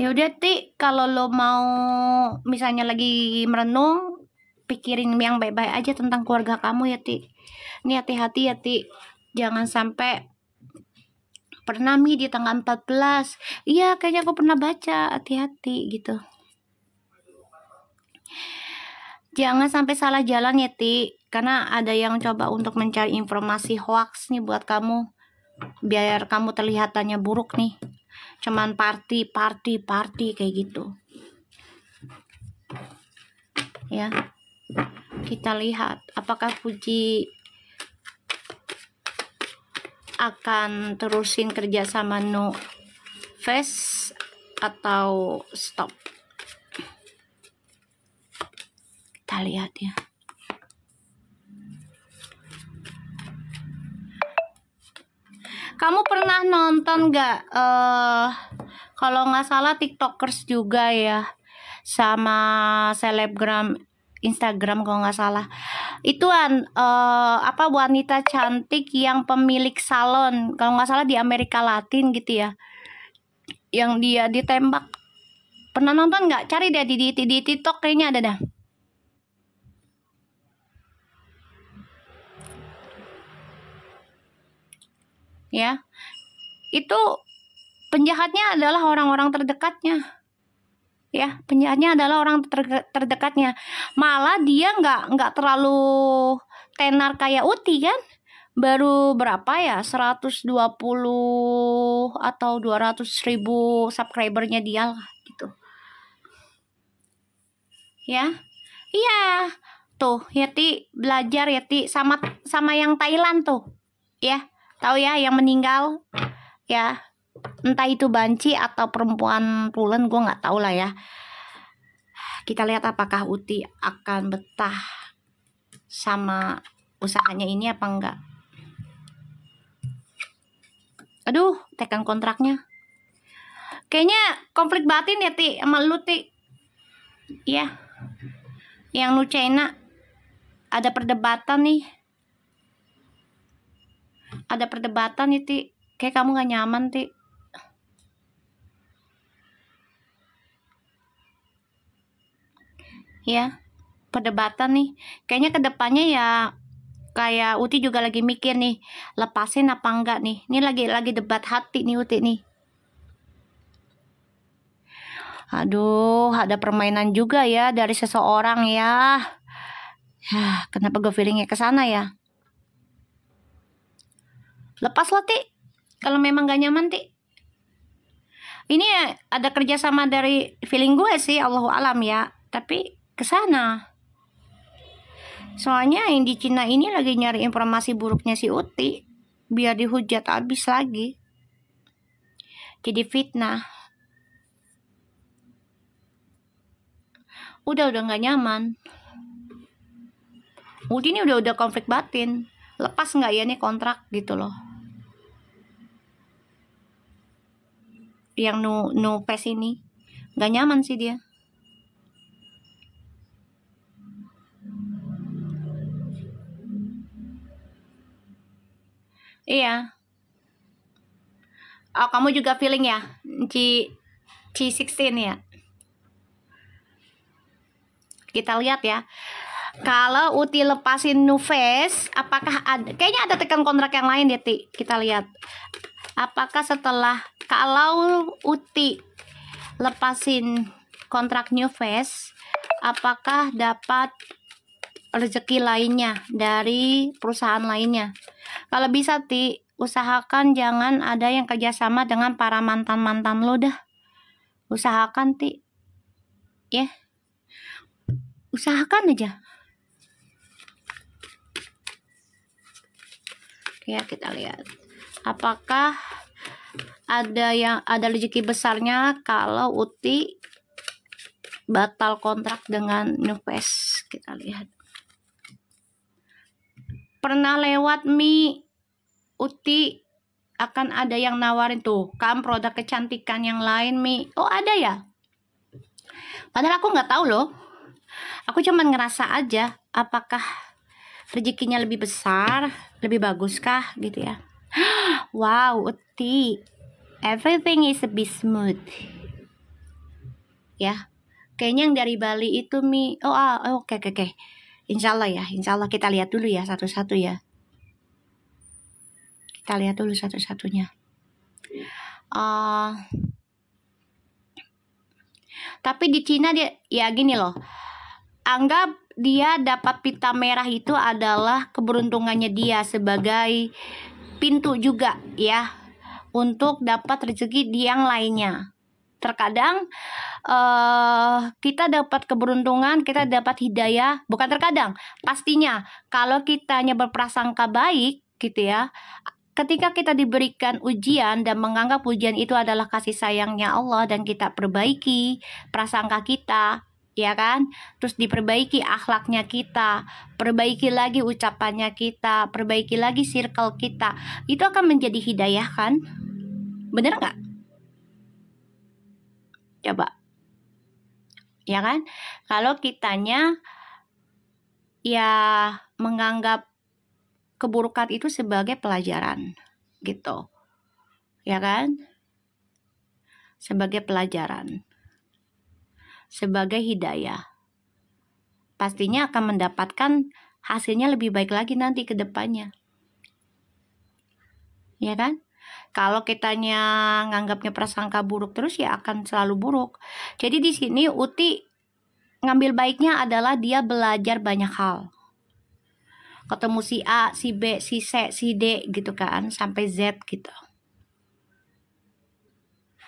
Ya udah Ti, kalau lo mau misalnya lagi merenung, pikirin yang baik-baik aja tentang keluarga kamu ya Ti. Ini hati-hati ya Ti, jangan sampai pernah Mi di tanggal 14. Iya, kayaknya aku pernah baca, hati-hati gitu. Jangan sampai salah jalan ya Ti, karena ada yang coba untuk mencari informasi hoax nih buat kamu, biar kamu terlihatannya buruk nih. Cuman party kayak gitu. Ya. Kita lihat apakah Fuji akan terusin kerja sama No Face atau stop. Kita lihat ya. Kamu pernah nonton gak? Kalau nggak salah TikTokers juga ya, sama selebgram Instagram kalau nggak salah. Ituan wanita cantik yang pemilik salon, kalau nggak salah di Amerika Latin gitu ya, yang dia ditembak. Pernah nonton nggak? Cari deh di TikTok, kayaknya ada dah. Ya, itu penjahatnya adalah orang-orang terdekatnya. Ya, penjahatnya adalah orang terdekatnya. Malah dia nggak terlalu tenar kayak Uti kan. Baru berapa ya, 120 atau 200.000 subscribernya dia lah gitu. Ya, iya tuh Yati, belajar Yati sama yang Thailand tuh ya, tahu ya yang meninggal ya, entah itu banci atau perempuan pulen, gue nggak tahu lah ya. Kita lihat apakah Uti akan betah sama usahanya ini apa enggak. Aduh, tekan kontraknya. Kayaknya konflik batin ya Ti sama lu Ti. Iya. Yang Nu China ada perdebatan nih. Ada perdebatan nih Ti. Kayak kamu gak nyaman Ti. Ya, perdebatan nih. Kayaknya kedepannya ya kayak Uti juga lagi mikir nih, lepasin apa enggak nih. Ini lagi debat hati nih Uti nih. Aduh, ada permainan juga ya dari seseorang ya. Kenapa gue feelingnya ke sana ya? Lepas lah Ti, kalau memang gak nyaman Ti. Ini ya ada kerjasama dari feeling gue sih, Allahu alam ya. Tapi kesana. Soalnya yang di Cina ini lagi nyari informasi buruknya si Uti, biar dihujat habis lagi. Jadi fitnah. Udah gak nyaman. Uti ini udah konflik batin. Lepas nggak ya nih kontrak gitu loh. yang new face ini. Gak nyaman sih dia. Iya. Oh, kamu juga feeling ya? C16 ya? Kita lihat ya. Kalau Uti lepasin new face, apakah ada? Kayaknya ada tekan kontrak yang lain ya, Ti. Kita lihat. Apakah setelah kalau Uti lepasin kontrak new face, apakah dapat rezeki lainnya dari perusahaan lainnya? Kalau bisa, Ti, usahakan jangan ada yang kerjasama dengan para mantan-mantan lo dah. Usahakan, Ti. Ya. Yeah. Usahakan aja. Oke, ya, kita lihat. Apakah ada rezeki besarnya kalau Uti batal kontrak dengan new face? Kita lihat. Pernah lewat Mi, Uti akan ada yang nawarin tuh kan produk kecantikan yang lain, Mi. Oh, ada ya? Padahal aku nggak tahu loh. Aku cuma ngerasa aja apakah rezekinya lebih besar, lebih baguskah gitu ya. Wow, Uti, everything is a bit smooth. Ya, kayaknya yang dari Bali itu, Mi. Oke. Insya Allah ya, insya Allah kita lihat dulu ya satu-satu ya. Kita lihat dulu satu-satunya. Tapi di Cina dia ya gini loh. Anggap dia dapat pita merah itu adalah keberuntungannya dia sebagai pintu juga ya untuk dapat rezeki di yang lainnya. Terkadang kita dapat keberuntungan, kita dapat hidayah, bukan terkadang, pastinya kalau kitanya berprasangka baik gitu ya. Ketika kita diberikan ujian dan menganggap ujian itu adalah kasih sayangnya Allah dan kita perbaiki prasangka kita, ya kan? Terus diperbaiki akhlaknya kita, perbaiki lagi ucapannya kita, perbaiki lagi circle kita. Itu akan menjadi hidayah kan? Bener nggak? Coba. Ya kan? Kalau kitanya ya menganggap keburukan itu sebagai pelajaran gitu. Ya kan? Sebagai pelajaran. Sebagai hidayah, pastinya akan mendapatkan hasilnya lebih baik lagi nanti ke depannya, ya kan? Kalau kitanya nganggapnya prasangka buruk terus ya akan selalu buruk. Jadi di sini Uti ngambil baiknya adalah dia belajar banyak hal, ketemu si A, si B, si C, si D gitu kan, sampai Z gitu,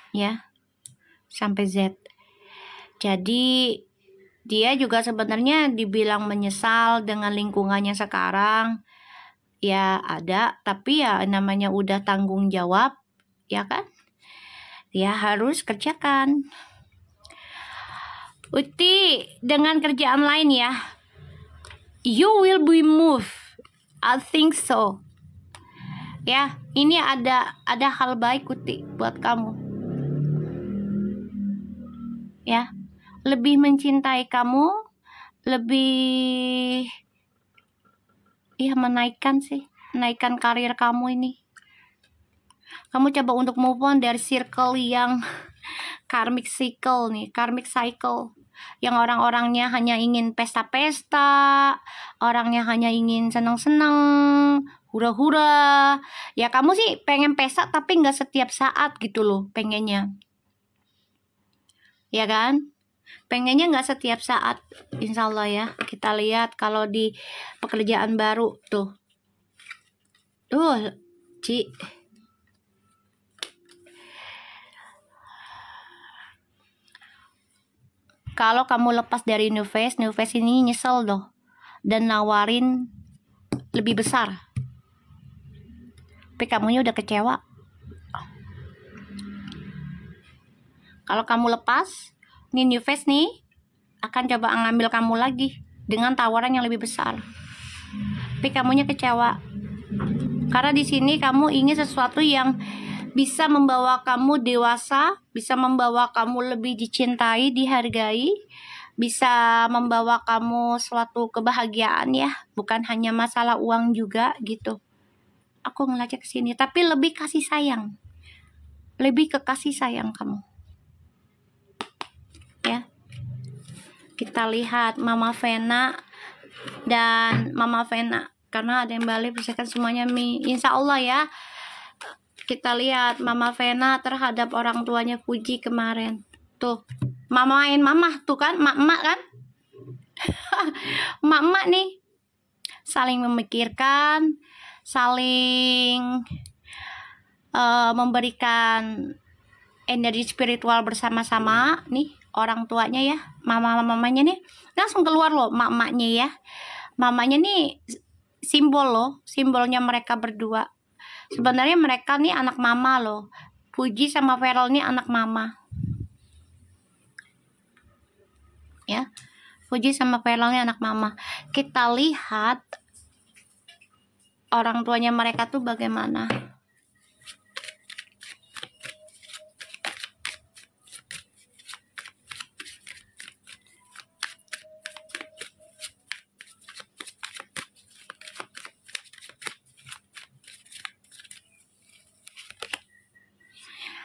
ya, sampai Z. Jadi dia juga sebenarnya dibilang menyesal dengan lingkungannya sekarang. Ya ada, tapi ya namanya udah tanggung jawab, ya kan? Dia harus kerjakan. Uti dengan kerjaan lain ya. You will be moved. I think so. Ya, ini ada hal baik Uti buat kamu. Ya. Lebih mencintai kamu, lebih ya menaikkan karir kamu ini. Kamu coba untuk move on dari circle yang karmic cycle nih, karmic cycle yang orang-orangnya hanya ingin pesta-pesta, orangnya hanya ingin senang-senang, hura-hura. Ya kamu sih pengen pesta tapi nggak setiap saat gitu loh pengennya, ya kan? Pengennya nggak setiap saat, insya Allah ya. Kita lihat kalau di pekerjaan baru tuh, Ci. Kalau kamu lepas dari new face ini nyesel loh dan nawarin lebih besar, tapi kamunya udah kecewa. Kalau kamu lepas ini new face nih akan coba ngambil kamu lagi dengan tawaran yang lebih besar, tapi kamunya kecewa karena di sini kamu ingin sesuatu yang bisa membawa kamu dewasa, bisa membawa kamu lebih dicintai, dihargai, bisa membawa kamu suatu kebahagiaan ya, bukan hanya masalah uang juga gitu. Aku ngeliatnya ke sini, tapi lebih kasih sayang, lebih ke kasih sayang kamu. Ya, kita lihat Mama Vena dan Mama Vena, karena ada yang balik misalkan semuanya insya Allah ya. Kita lihat Mama Vena terhadap orang tuanya Fuji kemarin. Tuh, mamain mama tuh kan, mak-mak kan? Mak-mak nih saling memikirkan, saling memberikan energi spiritual bersama-sama nih orang tuanya ya, mamanya nih langsung keluar loh mak-maknya ya. Mamanya nih simbol loh, simbolnya mereka berdua. Sebenarnya mereka nih anak mama loh. Fuji sama Feral nih anak mama. Ya. Fuji sama Feral nih anak mama. Kita lihat orang tuanya mereka tuh bagaimana.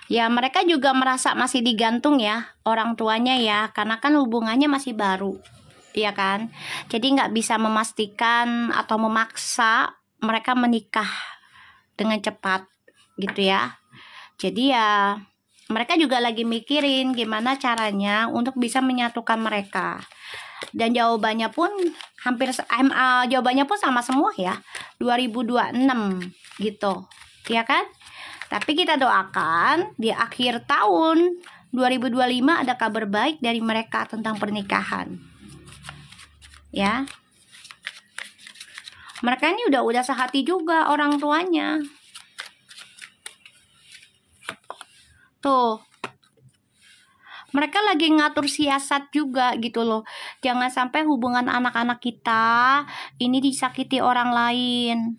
Ya, mereka juga merasa masih digantung ya orang tuanya ya, karena kan hubungannya masih baru, ya kan? Jadi nggak bisa memastikan atau memaksa mereka menikah dengan cepat gitu ya. Jadi ya mereka juga lagi mikirin gimana caranya untuk bisa menyatukan mereka. Dan jawabannya pun jawabannya pun sama semua ya, 2026 gitu, ya kan? Tapi kita doakan di akhir tahun 2025 ada kabar baik dari mereka tentang pernikahan. Ya. Mereka ini udah sehati juga orang tuanya. Tuh. Mereka lagi ngatur siasat juga gitu loh. Jangan sampai hubungan anak-anak kita ini disakiti orang lain.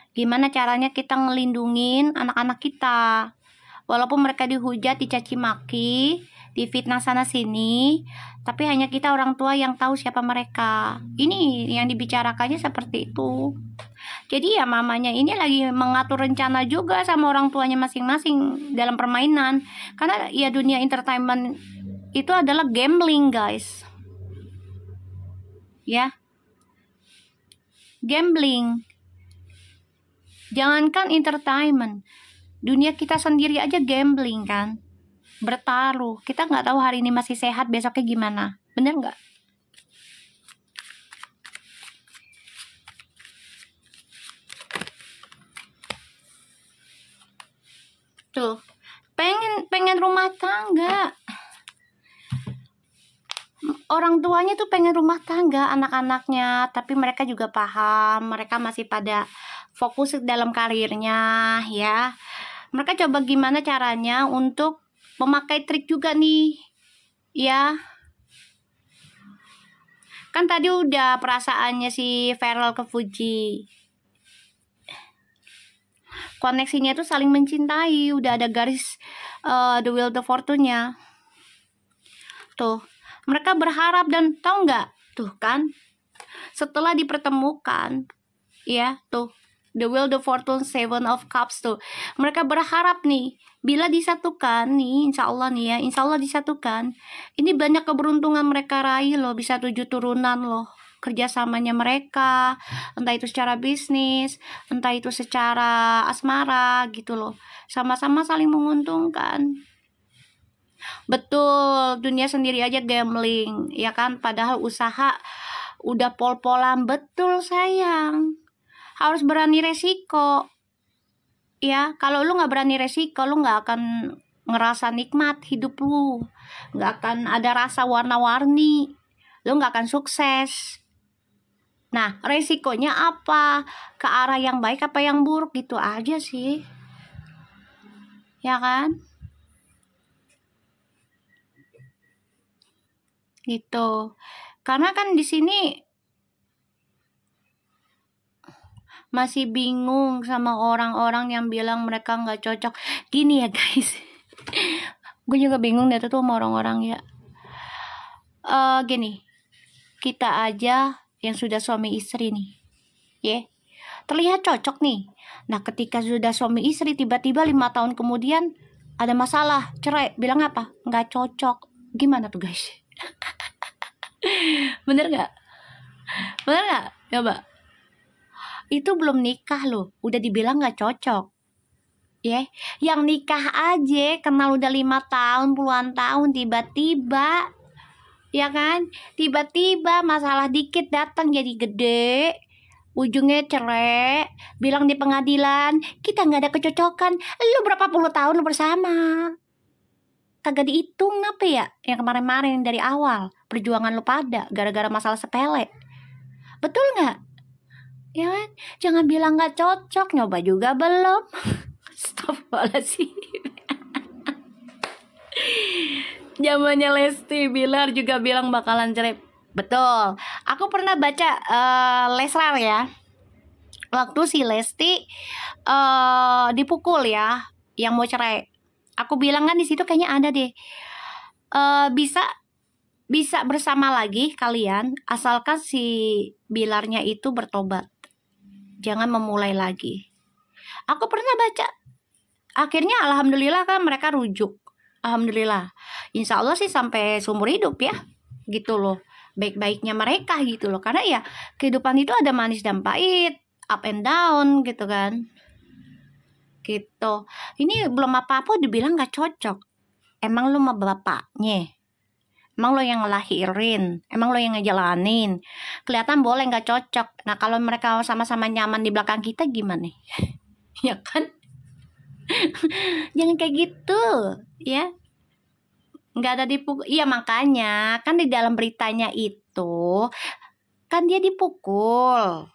Gimana caranya kita ngelindungin anak-anak kita, walaupun mereka dihujat, dicaci maki, difitnah sana sini, tapi hanya kita orang tua yang tahu siapa mereka. Ini yang dibicarakannya seperti itu. Jadi ya mamanya ini lagi mengatur rencana juga sama orang tuanya masing-masing dalam permainan, karena ya dunia entertainment itu adalah gambling guys, ya, gambling. Jangankan entertainment, dunia kita sendiri aja gambling kan, bertaruh. Kita nggak tahu hari ini masih sehat, besoknya gimana, bener nggak? Tuh, pengen rumah tangga. Orang tuanya tuh pengen rumah tangga anak-anaknya, tapi mereka juga paham, mereka masih pada fokus dalam karirnya ya. Mereka coba gimana caranya untuk memakai trik juga nih ya. Kan tadi udah perasaannya si Feral ke Fuji, koneksinya tuh saling mencintai, udah ada garis the will the fortune-nya. Tuh, mereka berharap, dan tahu nggak tuh kan, setelah dipertemukan ya tuh the will the fortune, seven of cups tuh, mereka berharap nih bila disatukan nih, insya Allah nih ya, insya Allah disatukan, ini banyak keberuntungan mereka raih loh, bisa 7 turunan loh kerjasamanya mereka, entah itu secara bisnis, entah itu secara asmara gitu loh, sama-sama saling menguntungkan. Betul, dunia sendiri aja gambling ya kan, padahal usaha udah pol-polan. Betul sayang, harus berani resiko ya. Kalau lu nggak berani resiko, lu nggak akan ngerasa nikmat hidup lu, nggak akan ada rasa warna-warni, lu nggak akan sukses. Nah, resikonya apa? Ke arah yang baik apa yang buruk, gitu aja sih, ya kan? Gitu. Karena kan di sini masih bingung sama orang-orang yang bilang mereka nggak cocok. Gini ya guys, gue juga bingung deh tuh sama orang-orang ya. Gini, kita aja yang sudah suami istri nih, ya, terlihat cocok nih. Nah, ketika sudah suami istri, tiba-tiba 5 tahun kemudian ada masalah, cerai, bilang apa? Nggak cocok. Gimana tuh guys? Bener nggak? Bener nggak? Coba. Itu belum nikah loh, udah dibilang nggak cocok. Ya, yang nikah aja kenal udah 5 tahun, puluhan tahun, tiba-tiba, ya kan? Tiba-tiba masalah dikit datang jadi gede, ujungnya cerai, bilang di pengadilan, kita nggak ada kecocokan. Lu berapa puluh tahun lu bersama? Kagak dihitung apa ya? Yang kemarin-kemarin dari awal, perjuangan lu pada, gara-gara masalah sepele. Betul nggak? Ya kan? Jangan bilang nggak cocok, nyoba juga belum. Astagfirullahaladzim. Zamannya Lesti Bilar juga bilang bakalan cerai. Betul. Aku pernah baca Leslar ya. Waktu si Lesti dipukul ya, yang mau cerai. Aku bilang kan di situ kayaknya ada deh. Bisa bersama lagi kalian asalkan si Bilarnya itu bertobat. Jangan memulai lagi. Aku pernah baca. Akhirnya alhamdulillah kan mereka rujuk. Alhamdulillah. Insya Allah sih sampai seumur hidup ya. Gitu loh. Baik-baiknya mereka gitu loh. Karena ya kehidupan itu ada manis dan pahit. Up and down gitu kan. Gitu. Ini belum apa-apa dibilang gak cocok. Emang lu sama bapaknya? Emang lo yang ngelahirin? Emang lo yang ngejalanin? Kelihatan boleh gak cocok. Nah kalau mereka sama-sama nyaman di belakang kita gimana? Ya kan? Jangan kayak gitu ya. Nggak ada dipukul. Iya makanya kan di dalam beritanya itu kan dia dipukul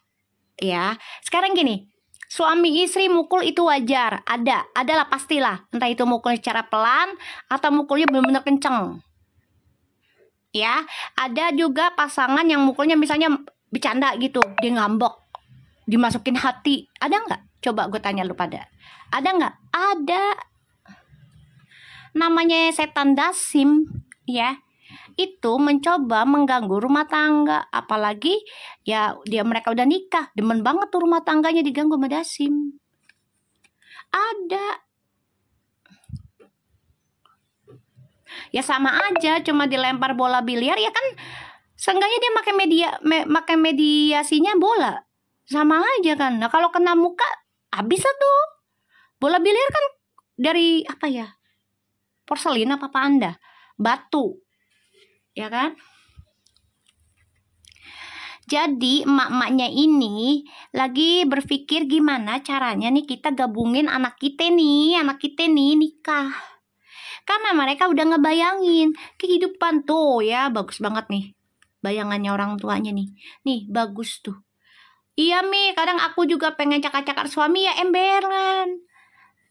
ya. Sekarang gini, suami istri mukul itu wajar. Adalah pastilah. Entah itu mukul secara pelan atau mukulnya benar-benar kenceng ya. Ada juga pasangan yang mukulnya misalnya bercanda gitu, dia ngambek, dimasukin hati. Ada nggak? Coba gue tanya lu pada. Ada nggak? Ada. Namanya setan dasim ya. Itu mencoba mengganggu rumah tangga. Apalagi ya mereka udah nikah. Demen banget tuh rumah tangganya diganggu sama dasim. Ada. Ya sama aja, cuma dilempar bola biliar ya kan. Seenggaknya dia pakai mediasinya bola. Sama aja kan. Nah kalau kena muka habis tuh. Bola biliar kan dari apa ya? Porselin apa Anda? Batu. Ya kan? Jadi emak-emaknya ini lagi berpikir gimana caranya nih kita gabungin anak kita nih nikah. Karena mereka udah ngebayangin kehidupan tuh ya, bagus banget nih. Bayangannya orang tuanya nih. Nih bagus tuh. Iya Mi, kadang aku juga pengen cakar-cakar suami ya emberan.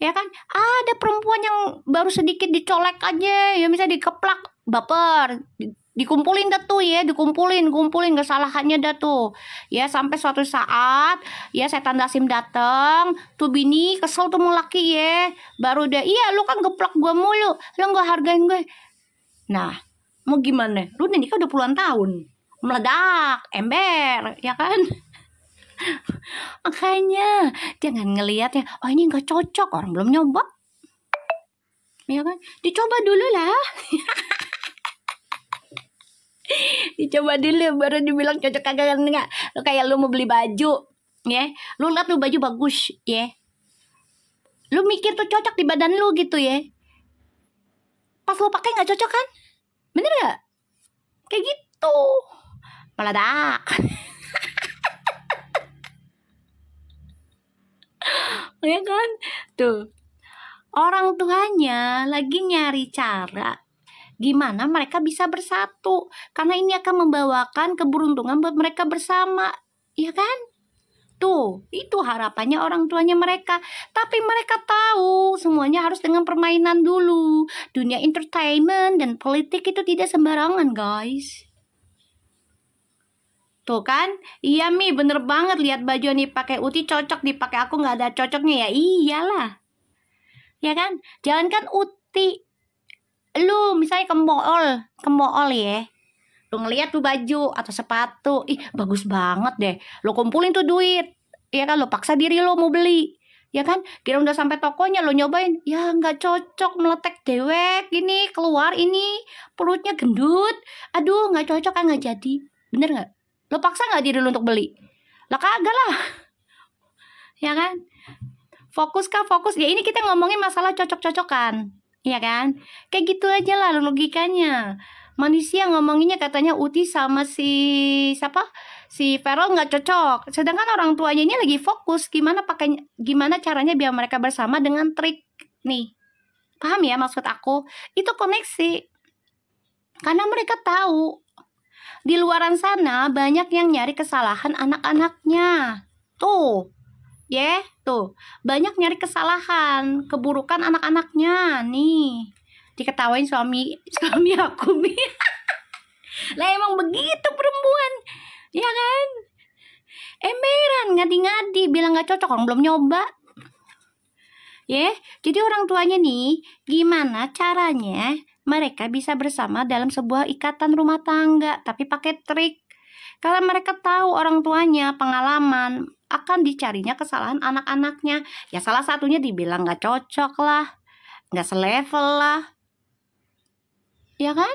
Ya kan, ada perempuan yang baru sedikit dicolek aja, ya misalnya dikeplak, baper, dikumpulin dah tuh ya, dikumpulin kesalahannya dah tuh. Ya sampai suatu saat, ya setan dasim datang, tuh bini kesel tuh mau laki ya, baru dia, iya lu kan geplak gua mulu, lu gak hargain gue. Nah, mau gimana? Lu nikah udah puluhan tahun, meledak, ember, ya kan? Makanya jangan ngelihat ya, oh ini nggak cocok, orang belum nyoba ya kan, dicoba dulu lah. Dicoba dulu baru dibilang cocok kagak. Enggak, kayak lu mau beli baju ya, lu lihat lu baju bagus ya, lu mikir tuh cocok di badan lu gitu ya, pas lu pakai nggak cocok kan, bener nggak? Kayak gitu meledak. Ya kan? Tuh. Orang tuanya lagi nyari cara gimana mereka bisa bersatu. Karena ini akan membawakan keberuntungan buat mereka bersama. Ya kan? Tuh, itu harapannya orang tuanya mereka. Tapi mereka tahu semuanya harus dengan permainan dulu. Dunia entertainment dan politik itu tidak sembarangan, guys. Tuh kan, iya Mi, bener banget, lihat baju yang dipakai Uti cocok, dipakai aku nggak ada cocoknya ya, iyalah, ya kan? Jangankan Uti, lu misalnya ke mall ya, lu ngeliat tuh baju atau sepatu, ih bagus banget deh, lu kumpulin tuh duit, ya kan? Lu paksa diri lu mau beli, ya kan? Kira udah sampai tokonya lu nyobain, ya nggak cocok, meletek dewek, ini keluar ini perutnya gendut, aduh nggak cocok kan, nggak jadi, bener nggak? Lo paksa nggak diri lo untuk beli? Lah kagak lah, ya kan? Fokus kah fokus? Ya ini kita ngomongin masalah cocok-cocokan, ya kan? Kayak gitu aja lah logikanya. Manusia ngomonginnya katanya Uti sama si siapa? Si Feral nggak cocok. Sedangkan orang tuanya ini lagi fokus gimana caranya biar mereka bersama dengan trik nih. Paham ya maksud aku? Itu koneksi. Karena mereka tahu di luaran sana banyak yang nyari kesalahan anak-anaknya. Tuh, tuh. Banyak nyari kesalahan, keburukan anak-anaknya. Nih, diketawain suami aku. Lah emang begitu perempuan. Ya kan? Emberan, ngadi-ngadi, bilang gak cocok, orang belum nyoba. Jadi orang tuanya nih, gimana caranya mereka bisa bersama dalam sebuah ikatan rumah tangga, tapi pakai trik. Kalau mereka tahu orang tuanya pengalaman, akan dicarinya kesalahan anak-anaknya. Ya salah satunya dibilang gak cocok lah, gak selevel lah. Ya kan?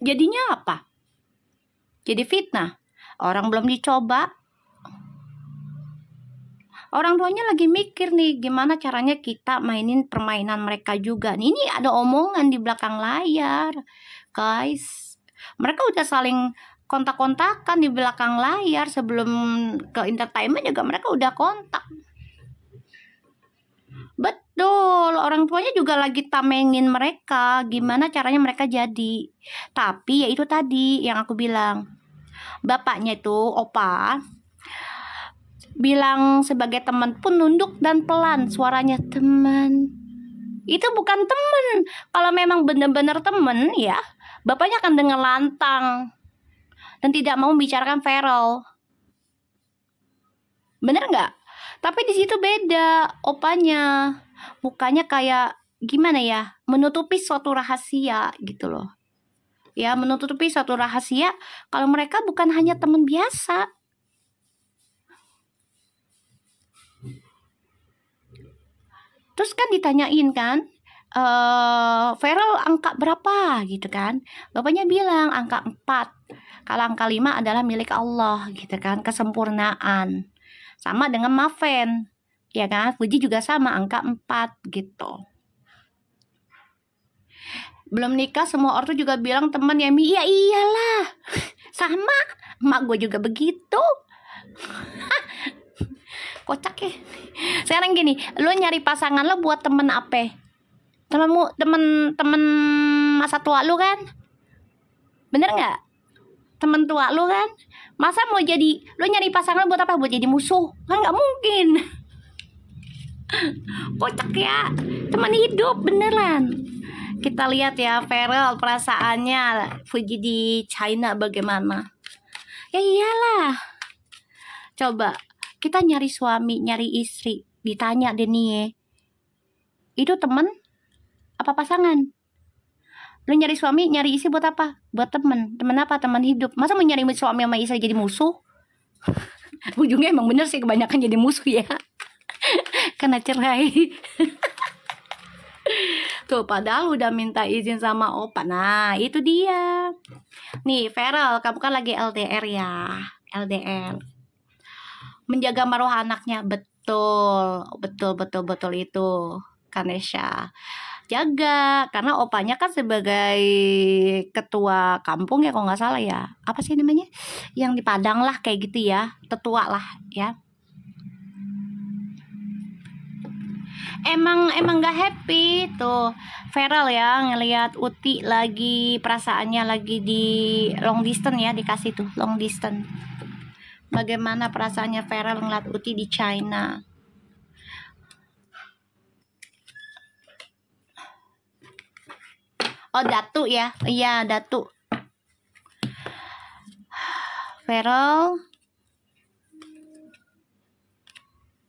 Jadinya apa? Jadi fitnah. Orang belum dicoba. Orang tuanya lagi mikir nih gimana caranya kita mainin permainan mereka juga. Ini ada omongan di belakang layar, guys. Mereka udah saling kontak-kontakan di belakang layar, sebelum ke entertainment juga mereka udah kontak. Betul, orang tuanya juga lagi tamengin mereka gimana caranya mereka jadi. Tapi ya itu tadi yang aku bilang, bapaknya itu opa bilang sebagai teman pun nunduk dan pelan suaranya, teman. Itu bukan teman. Kalau memang benar-benar teman ya, bapaknya akan dengan lantang dan tidak mau membicarakan Feral. Bener nggak? Tapi di situ beda opanya. Mukanya kayak gimana ya? Menutupi suatu rahasia gitu loh. Ya, menutupi suatu rahasia kalau mereka bukan hanya teman biasa. Terus kan ditanyain kan, Feral angka berapa gitu kan. Bapaknya bilang angka 4. Kalau angka 5 adalah milik Allah gitu kan, kesempurnaan. Sama dengan Maven, ya kan. Fuji juga sama angka 4 gitu. Belum nikah semua ortu juga bilang teman ya Mi. Ya iyalah, sama emak gue juga begitu. Kocak ya. Sekarang gini, lo nyari pasangan lo buat temen apa? Temen masa tua lo kan? Bener nggak? Temen tua lo kan? Masa mau jadi, lo nyari pasangan buat apa? Buat jadi musuh? Kan nggak mungkin. Kocak ya. Teman hidup beneran. Kita lihat ya Feral perasaannya Fuji di China bagaimana. Ya iyalah. Coba kita nyari suami, nyari istri, ditanya deh nih, itu temen apa pasangan? Lu nyari suami, nyari istri buat apa? Buat temen. Temen apa? Teman hidup. Masa mau nyari suami sama istri jadi musuh? Ujungnya emang bener sih kebanyakan jadi musuh ya. Karena cerai. Tuh padahal udah minta izin sama opa. Nah itu dia. Nih Feral, kamu kan lagi LDR ya. LDR. Menjaga maruah anaknya, betul itu Kanesha. Jaga, karena opanya kan sebagai ketua kampung ya kalau nggak salah ya. Apa sih namanya? Yang di Padang lah kayak gitu ya, tetua lah ya. Emang nggak happy tuh Feral ya ngelihat Uti lagi perasaannya lagi di long distance ya, dikasih tuh long distance. Bagaimana perasaannya Feral ngeliat Uti di China. Oh Datu ya. Iya Datu. Feral,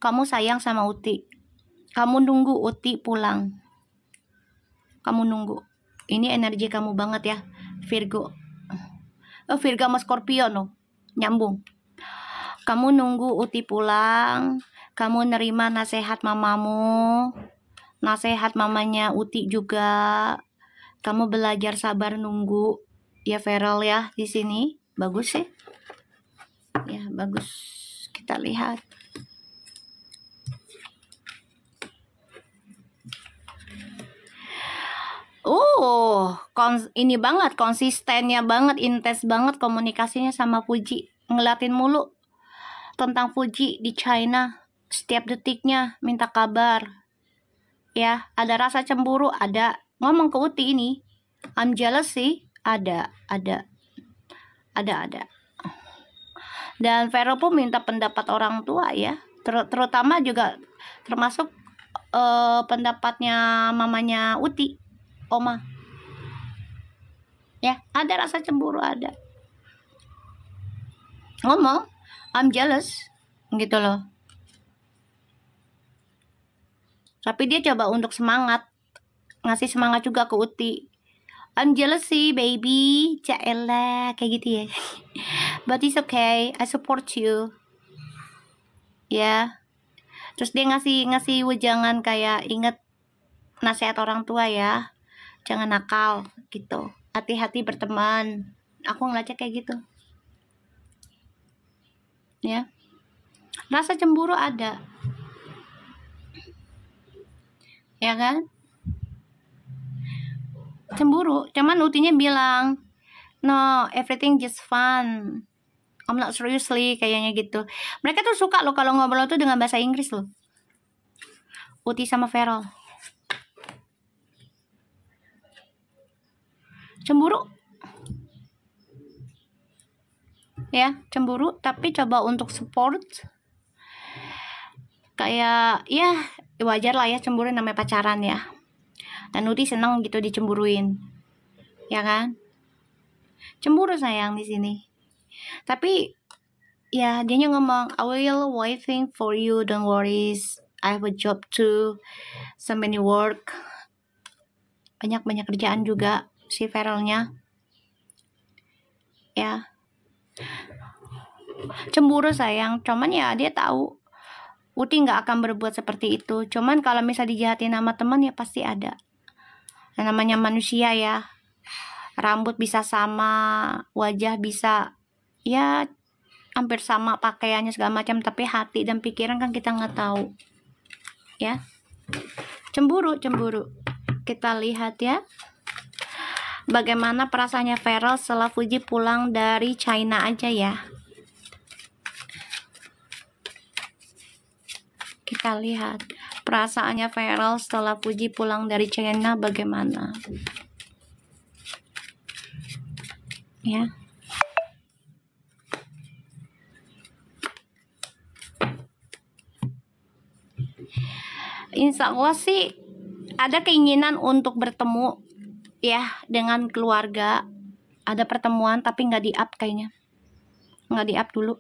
kamu sayang sama Uti. Kamu nunggu Uti pulang. Kamu nunggu. Ini energi kamu banget ya, Virgo. Virgo sama Scorpio no, nyambung. Kamu nunggu Uti pulang. Kamu nerima nasihat mamamu, nasihat mamanya Uti juga. Kamu belajar sabar nunggu ya Feral ya di sini. Bagus ya. Ya, bagus. Kita lihat. Ini banget, konsistennya banget, intens banget komunikasinya sama Fuji. Ngeliatin mulu tentang Fuji di China. Setiap detiknya minta kabar. Ya, ada rasa cemburu, ada. Ngomong ke Uti ini, I'm jealous sih, ada. Dan Vero pun minta pendapat orang tua ya, terutama juga termasuk pendapatnya mamanya Uti, Oma. Ya, ada rasa cemburu, ada. Ngomong, I'm jealous, gitu loh. Tapi dia coba untuk semangat, ngasih semangat juga ke Uti. I'm jealous sih, baby. Caelah, kayak gitu ya. But it's okay, I support you. Ya. Terus dia ngasih wejangan kayak inget nasihat orang tua ya. Jangan nakal gitu. Hati-hati berteman. Aku ngeliatnya kayak gitu. Ya. Rasa cemburu ada. Ya kan? Cemburu. Cuman Utinya bilang, no, everything just fun. I'm not seriously, kayaknya gitu. Mereka tuh suka loh kalau ngobrol tuh dengan bahasa Inggris loh. Uti sama Feral. Cemburu. Ya, cemburu, tapi coba untuk support. Kayak, ya wajar lah ya cemburu, namanya pacaran ya. Dan Uti seneng gitu dicemburuin. Ya kan? Cemburu sayang di sini. Tapi ya dia ngomong, I will waiting for you, don't worry, I have a job too, so many work, banyak kerjaan juga si Feralnya. Ya, cemburu sayang. Cuman ya dia tahu Uti nggak akan berbuat seperti itu. Cuman kalau misal dijahatin sama teman ya pasti ada. Dan namanya manusia ya, rambut bisa sama, wajah bisa ya hampir sama, pakaiannya segala macam, tapi hati dan pikiran kan kita nggak tahu ya. Cemburu. Kita lihat ya bagaimana perasaannya Feral setelah Fuji pulang dari China aja ya. Kita lihat perasaannya Feral setelah Fuji pulang dari China bagaimana ya. Insya Allah sih ada keinginan untuk bertemu ya dengan keluarga. Ada pertemuan tapi nggak di-up kayaknya. Nggak di-up dulu.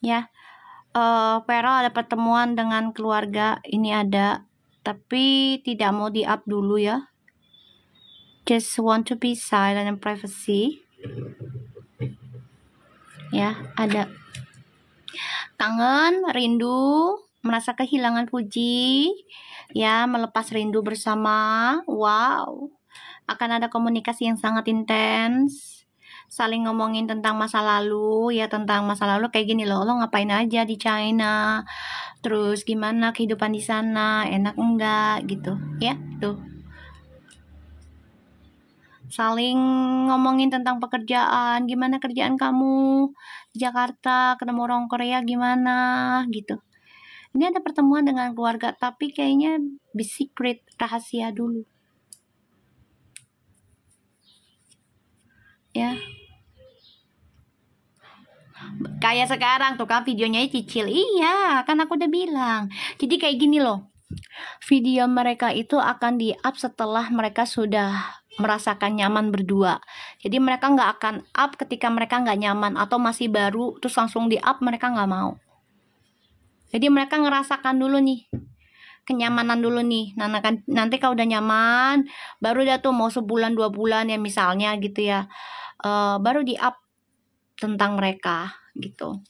Ya. Vero ada pertemuan dengan keluarga. Ini ada. Tapi tidak mau di-up dulu ya. Just want to be silent and privacy. Ya, ada. Kangen, rindu, merasa kehilangan Fuji, ya, melepas rindu bersama. Wow, akan ada komunikasi yang sangat intens, saling ngomongin tentang masa lalu, ya, tentang masa lalu kayak gini loh, lo ngapain aja di China, terus gimana kehidupan di sana, enak enggak gitu, ya, tuh. Saling ngomongin tentang pekerjaan, gimana kerjaan kamu di Jakarta, ketemu orang Korea gimana gitu. Ini ada pertemuan dengan keluarga, tapi kayaknya be secret, rahasia dulu. Ya. Kayak sekarang tuh kan videonya cicil. Iya, kan aku udah bilang. Jadi kayak gini loh. Video mereka itu akan di-up setelah mereka sudah merasakan nyaman berdua. Jadi mereka nggak akan up ketika mereka nggak nyaman, atau masih baru terus langsung di up, mereka nggak mau. Jadi mereka ngerasakan dulu nih, kenyamanan dulu nih. Nah, nanti kalau udah nyaman, baru dah tuh mau sebulan 2 bulan ya misalnya gitu ya, baru di up tentang mereka gitu.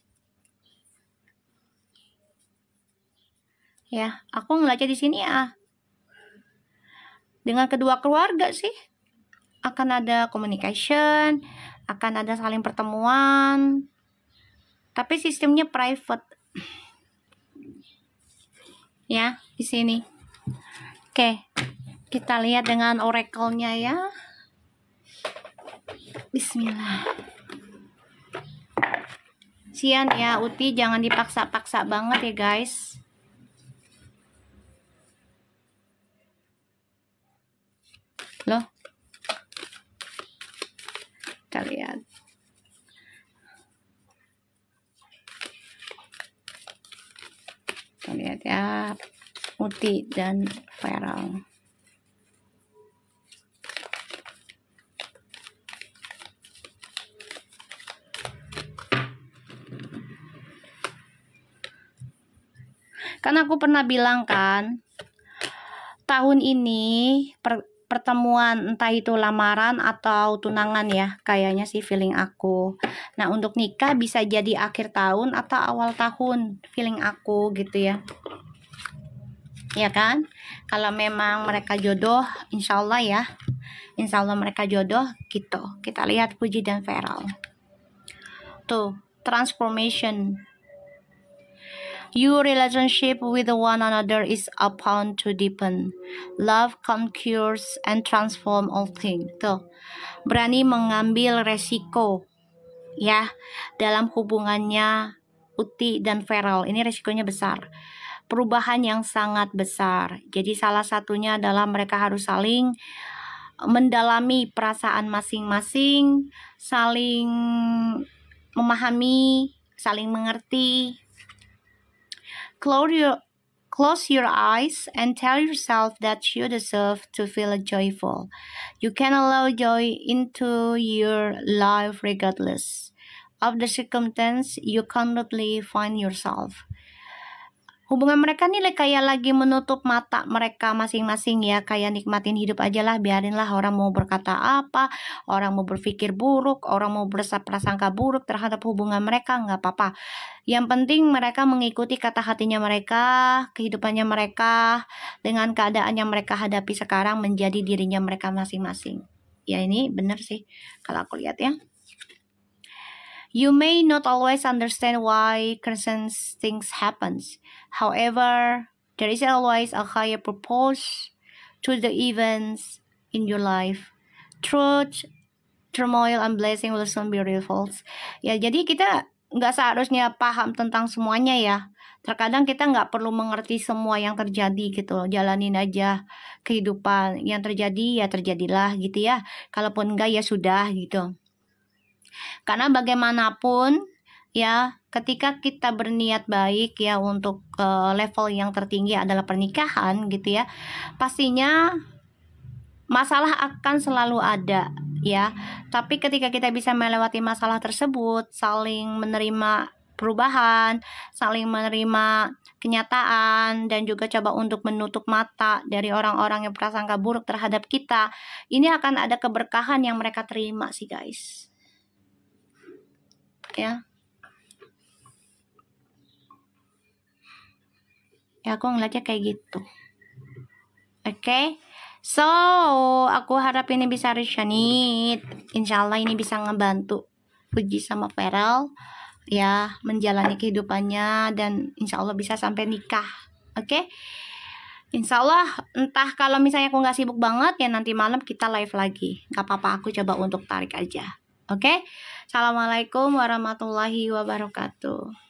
Ya, aku ngeliatnya di sini ya, dengan kedua keluarga sih akan ada communication, akan ada saling pertemuan, tapi sistemnya private ya di sini. Oke, kita lihat dengan oracle-nya ya. Bismillah. Sian ya Uti, jangan dipaksa-paksa banget ya guys. Loh, kita lihat. Kita lihat ya, Uti dan Feral. Kan aku pernah bilang kan, tahun ini pertemuan entah itu lamaran atau tunangan ya, kayaknya sih feeling aku. Nah, untuk nikah bisa jadi akhir tahun atau awal tahun, feeling aku gitu ya. Ya kan? Kalau memang mereka jodoh, insya Allah ya, insya Allah mereka jodoh gitu. Kita lihat Puji dan Feral. Tuh, transformation. Your relationship with one another is upon to deepen. Love conquers and transform all things. Tuh, berani mengambil resiko ya dalam hubungannya Uti dan Feral. Ini resikonya besar. Perubahan yang sangat besar. Jadi salah satunya adalah mereka harus saling mendalami perasaan masing-masing, saling memahami, saling mengerti. Close your eyes and tell yourself that you deserve to feel joyful. You can allow joy into your life regardless of the circumstance you currently find yourself. Hubungan mereka nih kayak lagi menutup mata mereka masing-masing ya, kayak nikmatin hidup aja lah, biarinlah orang mau berkata apa, orang mau berpikir buruk, orang mau berprasangka buruk terhadap hubungan mereka, nggak apa-apa. Yang penting mereka mengikuti kata hatinya mereka, kehidupannya mereka, dengan keadaan yang mereka hadapi sekarang menjadi dirinya mereka masing-masing. Ya ini bener sih kalau aku lihat ya. You may not always understand why certain things happens. However, there is always a higher purpose to the events in your life. Truth, turmoil, and blessing will soon be revealed. Ya, jadi kita nggak seharusnya paham tentang semuanya ya. Terkadang kita nggak perlu mengerti semua yang terjadi gitu. Jalanin aja kehidupan. Yang terjadi ya terjadilah gitu ya. Kalaupun enggak ya sudah gitu. Karena bagaimanapun ya, ketika kita berniat baik ya untuk level yang tertinggi adalah pernikahan gitu ya, pastinya masalah akan selalu ada ya. Tapi ketika kita bisa melewati masalah tersebut, saling menerima perubahan, saling menerima kenyataan, dan juga coba untuk menutup mata dari orang-orang yang prasangka buruk terhadap kita, ini akan ada keberkahan yang mereka terima sih guys. Ya, aku ngeliatnya kayak gitu. Oke, so aku harap ini bisa resonate. Insya Allah ini bisa ngebantu Puji sama Feral ya menjalani kehidupannya, dan insya Allah bisa sampai nikah. Oke, insya Allah, entah kalau misalnya aku nggak sibuk banget ya, nanti malam kita live lagi. Gak apa-apa, aku coba untuk tarik aja. Oke, Assalamualaikum warahmatullahi wabarakatuh.